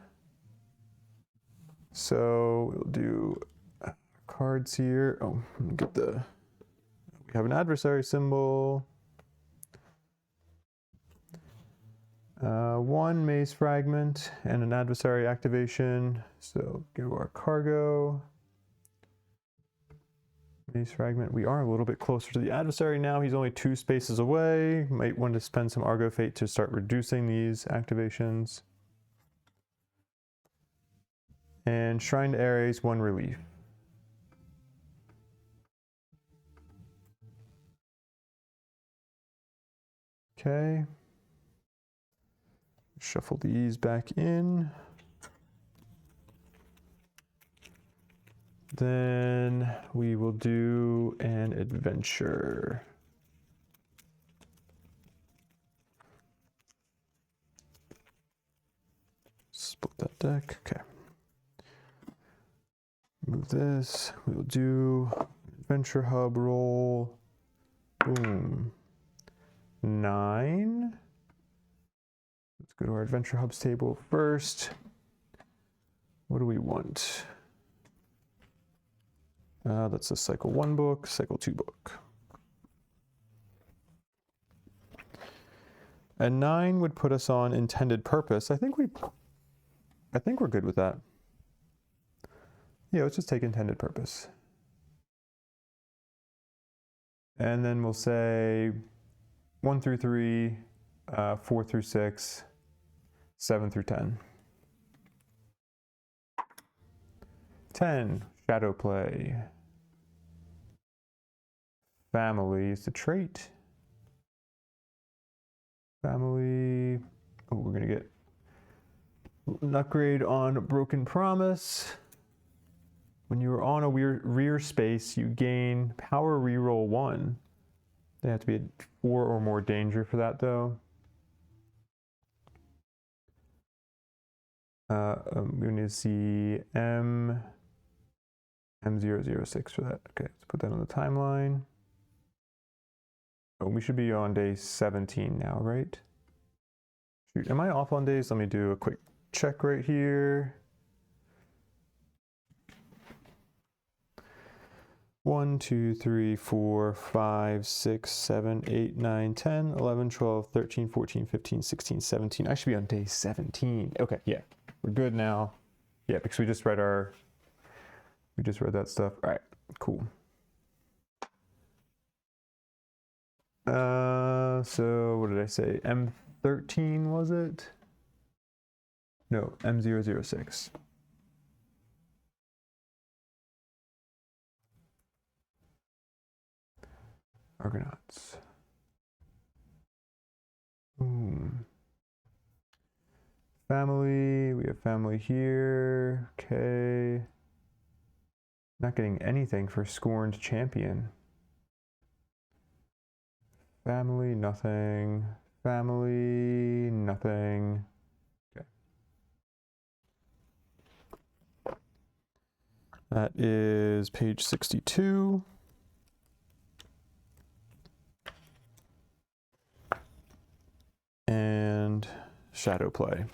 So we'll do cards here. Oh, let me get we have an adversary symbol. 1 maze fragment and an adversary activation. So go to our cargo. Maze fragment. We are a little bit closer to the adversary now. He's only 2 spaces away. Might want to spend some Argo Fate to start reducing these activations. And Shrine to Ares, 1 relief. Okay. Shuffle these back in. Then we will do an adventure. Split that deck. Okay. Move this. We will do adventure hub roll. Boom. 9. Let's go to our adventure hubs table first. What do we want? That's a cycle 1 book, cycle 2 book. And 9 would put us on intended purpose. I think we're good with that. Yeah, let's just take intended purpose. And then we'll say 1 through 3, 4 through 6, 7 through 10. 10, Shadowplay. Family is the trait. Family, oh, we're gonna get an upgrade on Broken Promise. When you are on a rear space, you gain power reroll 1. They have to be at 4 or more danger for that though. We need to see M006 for that. Okay, let's put that on the timeline. Oh, we should be on day 17 now, right? Shoot, am I off on days? Let me do a quick check right here. 1, 2, 3, 4, 5, 6, 7, 8, 9, 10, 11, 12, 13, 14, 15, 16, 17. I should be on day 17. Okay, yeah, we're good now. Yeah, because we just read that stuff. All right, cool. So what did I say? M13 was it? No, M006. Argonauts. Family, we have family here. Okay. Not getting anything for Scorned Champion. Family, nothing. Family, nothing. Okay. That is page 62. And Shadowplay.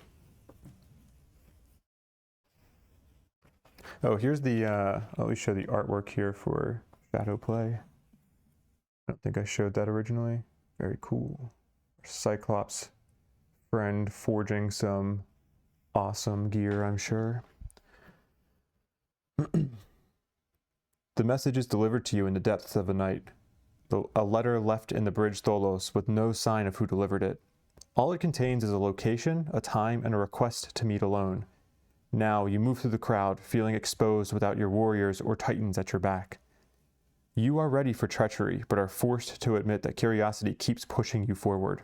Oh, here's the, let me show the artwork here for Shadowplay. I don't think I showed that originally. Very cool. Cyclops friend forging some awesome gear, I'm sure. The message is delivered to you in the depths of the night. A letter left in the bridge Tholos with no sign of who delivered it. All it contains is a location, a time, and a request to meet alone. Now you move through the crowd, feeling exposed without your warriors or titans at your back. You are ready for treachery, but are forced to admit that curiosity keeps pushing you forward.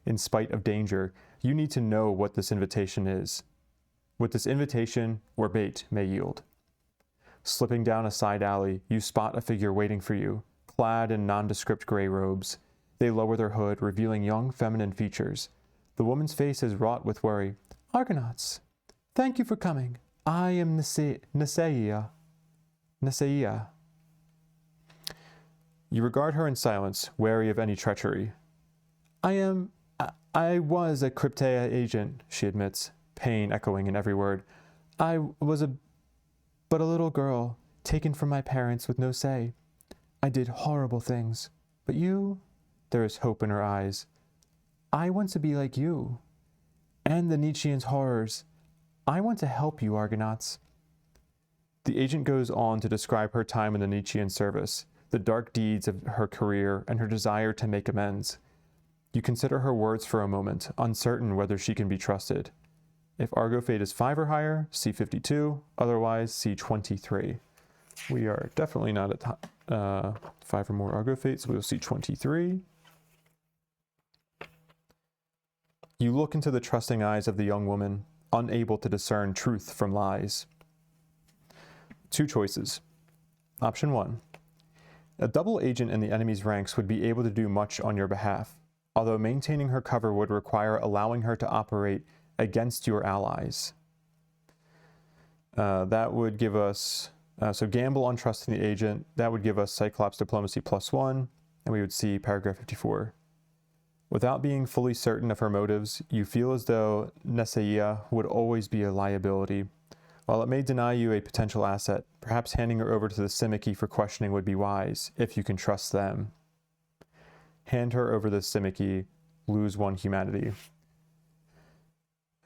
In spite of danger, you need to know what this invitation is. What this invitation or bait may yield. Slipping down a side alley, you spot a figure waiting for you, clad in nondescript gray robes. They lower their hood, revealing young feminine features. The woman's face is wrought with worry. Argonauts, thank you for coming. I am Nietzschean. You regard her in silence, wary of any treachery. I was a Cryptea agent, she admits, pain echoing in every word. I was but a little girl, taken from my parents with no say. I did horrible things. But you, there is hope in her eyes. I want to be like you. And the Nietzschean's horrors. I want to help you, Argonauts. The agent goes on to describe her time in the Nietzschean service, the dark deeds of her career, and her desire to make amends. You consider her words for a moment, uncertain whether she can be trusted. If Argo Fate is 5 or higher, see 52, otherwise see 23. We are definitely not at 5 or more Argo Fate, so we'll see 23. You look into the trusting eyes of the young woman, unable to discern truth from lies. 2 choices. Option 1. A double agent in the enemy's ranks would be able to do much on your behalf, although maintaining her cover would require allowing her to operate against your allies. That would give us, so gamble on trusting the agent, that would give us Cyclops Diplomacy +1, and we would see paragraph 54. Without being fully certain of her motives, you feel as though Nietzschean would always be a liability. While it may deny you a potential asset, perhaps handing her over to the Simicky for questioning would be wise, if you can trust them. Hand her over the Simicky, lose 1 humanity.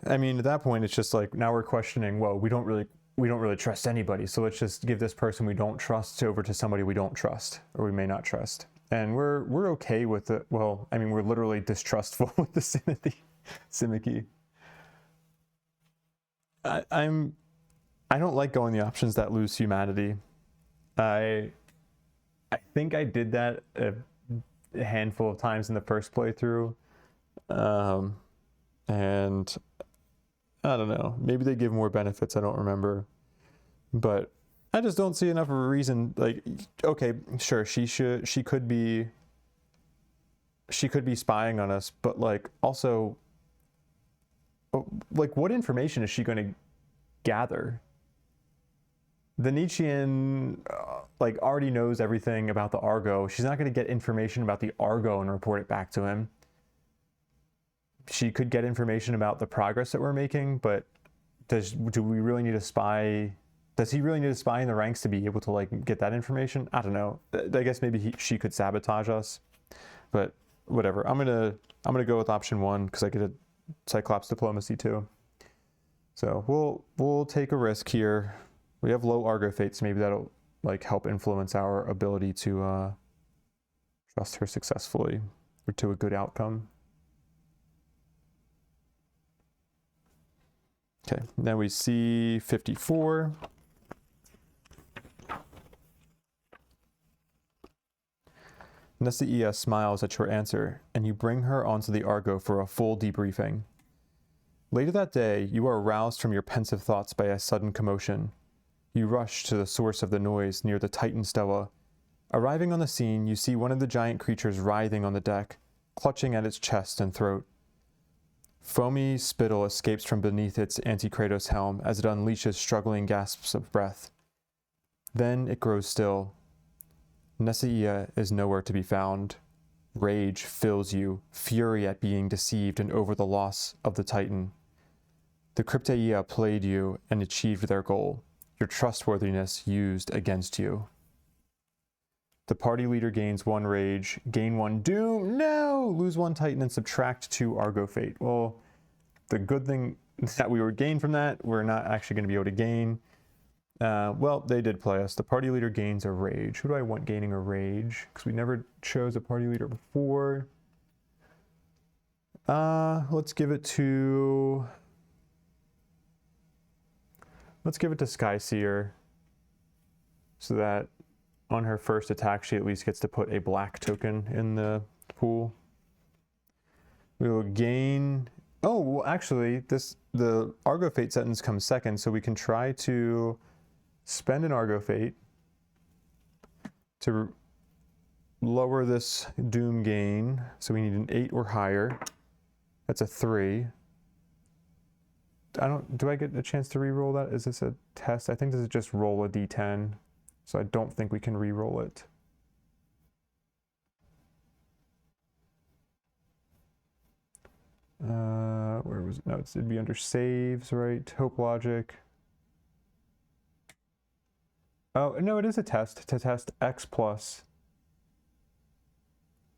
I mean, at that point, it's just like, now we're questioning, well, we don't really trust anybody, so let's just give this person we don't trust over to somebody we don't trust, or we may not trust. And we're okay with it. Well, I mean, we're literally distrustful with the Simicky. I don't like going the options that lose humanity. I think I did that a handful of times in the first playthrough. And I don't know, maybe they give more benefits, I don't remember. But I just don't see enough of a reason. Like, okay, sure, she could be spying on us, but like also, like, what information is she going to gather? The Nietzschean like already knows everything about the Argo. She's not going to get information about the Argo and report it back to him. She could get information about the progress that we're making, but do we really need a spy? Does he really need a spy in the ranks to be able to like get that information? I don't know. I guess maybe she could sabotage us, but whatever. I'm gonna go with option 1 because I get a Cyclops diplomacy too. So we'll take a risk here. We have low Argo fates. Maybe that'll like help influence our ability to trust her successfully or to a good outcome. Okay, now we see 54. Nessia smiles at your answer, and you bring her onto the Argo for a full debriefing. Later that day, you are aroused from your pensive thoughts by a sudden commotion. You rush to the source of the noise near the Titan Stella. Arriving on the scene, you see one of the giant creatures writhing on the deck, clutching at its chest and throat. Foamy spittle escapes from beneath its Anti-Kratos helm as it unleashes struggling gasps of breath. Then it grows still. Nessia is nowhere to be found. Rage fills you, fury at being deceived and over the loss of the Titan. The Crypteia played you and achieved their goal, your trustworthiness used against you. The party leader gains 1 rage, gain 1 doom, no! Lose 1 Titan and subtract 2 Argo fate. Well, the good thing that we would gain from that, we're not actually going to be able to gain. Well, they did play us. The party leader gains a rage. Who do I want gaining a rage? Because we never chose a party leader before. Let's give it to Skyseer, so that on her first attack she at least gets to put a black token in the pool. We will gain... Oh, well, actually, the Argo Fate sentence comes second, so we can try to spend an Argo Fate to lower this Doom gain. So we need an 8 or higher. That's a 3. Do I get a chance to re-roll that? Is this a test? I think this is just roll a d10. So I don't think we can re-roll it. Where was it? No, it'd be under saves, right? Hope logic. Oh, no, it is a test to test X plus.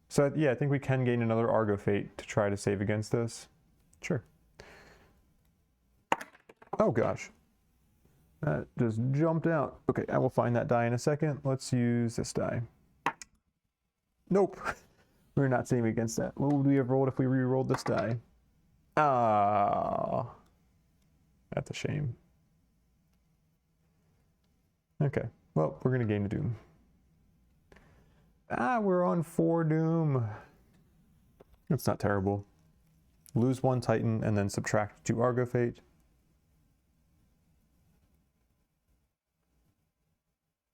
So yeah, I think we can gain another Argo Fate to try to save against this. Sure. Oh gosh. That just jumped out. Okay, I will find that die in a second. Let's use this die. Nope. We're not saving against that. What would we have rolled if we re-rolled this die? Ah. That's a shame. Okay, well, we're going to gain a Doom. We're on 4 Doom. That's not terrible. Lose 1 Titan and then subtract 2 Argo Fate.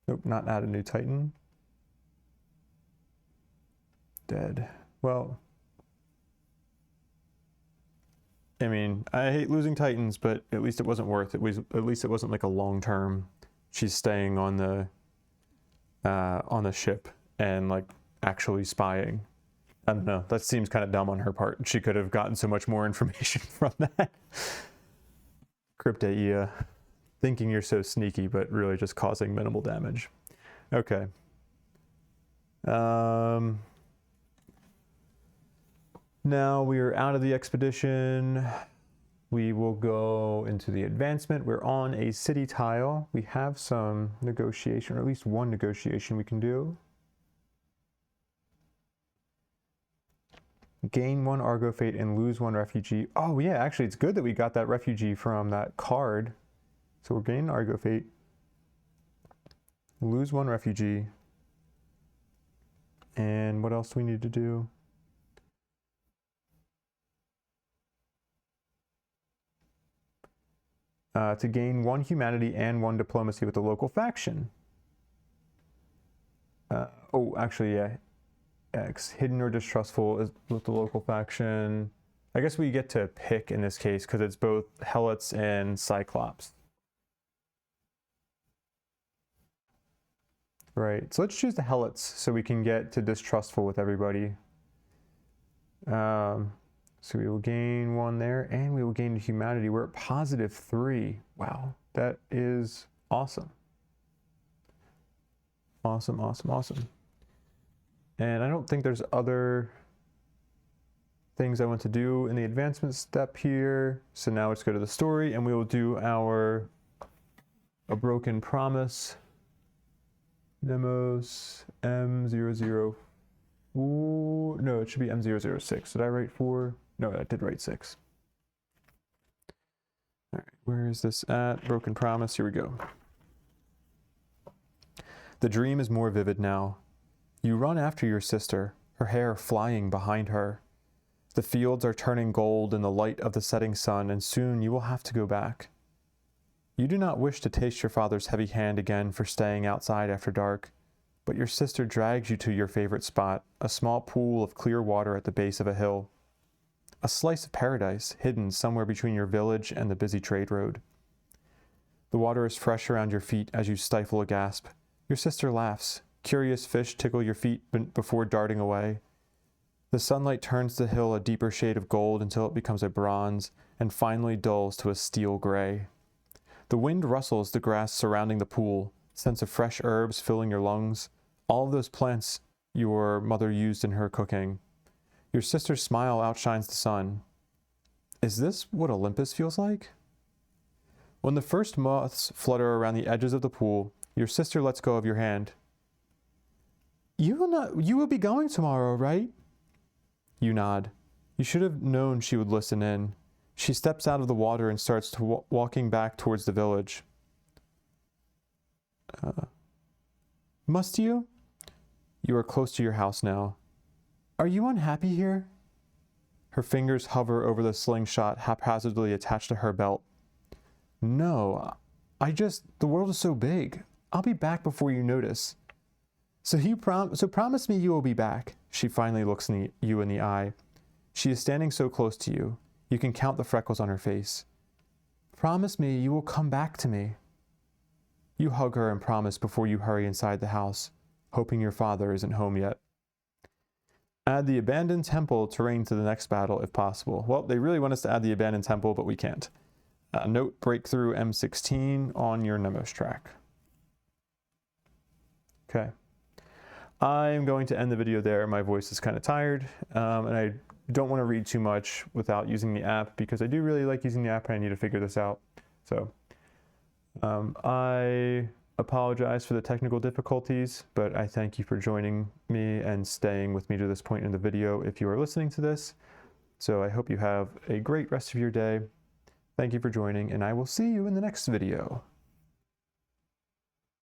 Nope, not add a new Titan. Dead. Well, I mean, I hate losing Titans, but at least it wasn't worth it. At least it wasn't like a long term. She's staying on the ship and like actually spying. I don't know. That seems kind of dumb on her part. She could have gotten so much more information from that. Crypteia, thinking you're so sneaky, but really just causing minimal damage. Okay. Now we are out of the expedition. We will go into the advancement. We're on a city tile. We have some negotiation, or at least one negotiation we can do. Gain 1 Argo Fate and lose 1 refugee. Oh yeah, actually it's good that we got that refugee from that card. So we're gaining Argo Fate. Lose 1 refugee. And what else do we need to do? To gain 1 humanity and 1 diplomacy with the local faction. Oh, actually, yeah. X, hidden or distrustful is with the local faction. I guess we get to pick in this case because it's both Helots and Cyclops. Right, so let's choose the Helots so we can get to distrustful with everybody. So we will gain 1 there, and we will gain humanity. We're at +3. Wow, that is awesome. Awesome, awesome, awesome. And I don't think there's other things I want to do in the advancement step here. So now let's go to the story, and we will do a broken promise. Demos M004. No, it should be M006. Did I write 4? No, I did write 6. All right, where is this at? Broken promise. Here we go. The dream is more vivid now. You run after your sister, her hair flying behind her. The fields are turning gold in the light of the setting sun, and soon you will have to go back. You do not wish to taste your father's heavy hand again for staying outside after dark, but your sister drags you to your favorite spot, a small pool of clear water at the base of a hill. A slice of paradise hidden somewhere between your village and the busy trade road. The water is fresh around your feet as you stifle a gasp. Your sister laughs. Curious fish tickle your feet before darting away. The sunlight turns the hill a deeper shade of gold until it becomes a bronze and finally dulls to a steel gray. The wind rustles the grass surrounding the pool, scents of fresh herbs filling your lungs, all of those plants your mother used in her cooking. Your sister's smile outshines the sun. Is this what Olympus feels like? When the first moths flutter around the edges of the pool, your sister lets go of your hand. You will be going tomorrow, right? You nod. You should have known she would listen in. She steps out of the water and starts walking back towards the village. Must you? You are close to your house now. Are you unhappy here? Her fingers hover over the slingshot haphazardly attached to her belt. No, the world is so big. I'll be back before you notice. So promise me you will be back. She finally looks you in the eye. She is standing so close to you. You can count the freckles on her face. Promise me you will come back to me. You hug her and promise before you hurry inside the house, hoping your father isn't home yet. Add the abandoned temple terrain to the next battle if possible. Well, they really want us to add the abandoned temple, but we can't. Note breakthrough M16 on your Nemos track. Okay. I'm going to end the video there. My voice is kind of tired, and I don't want to read too much without using the app because I do really like using the app and I need to figure this out. So I apologize for the technical difficulties, but I thank you for joining me and staying with me to this point in the video if you are listening to this. So I hope you have a great rest of your day. Thank you for joining, and I will see you in the next video.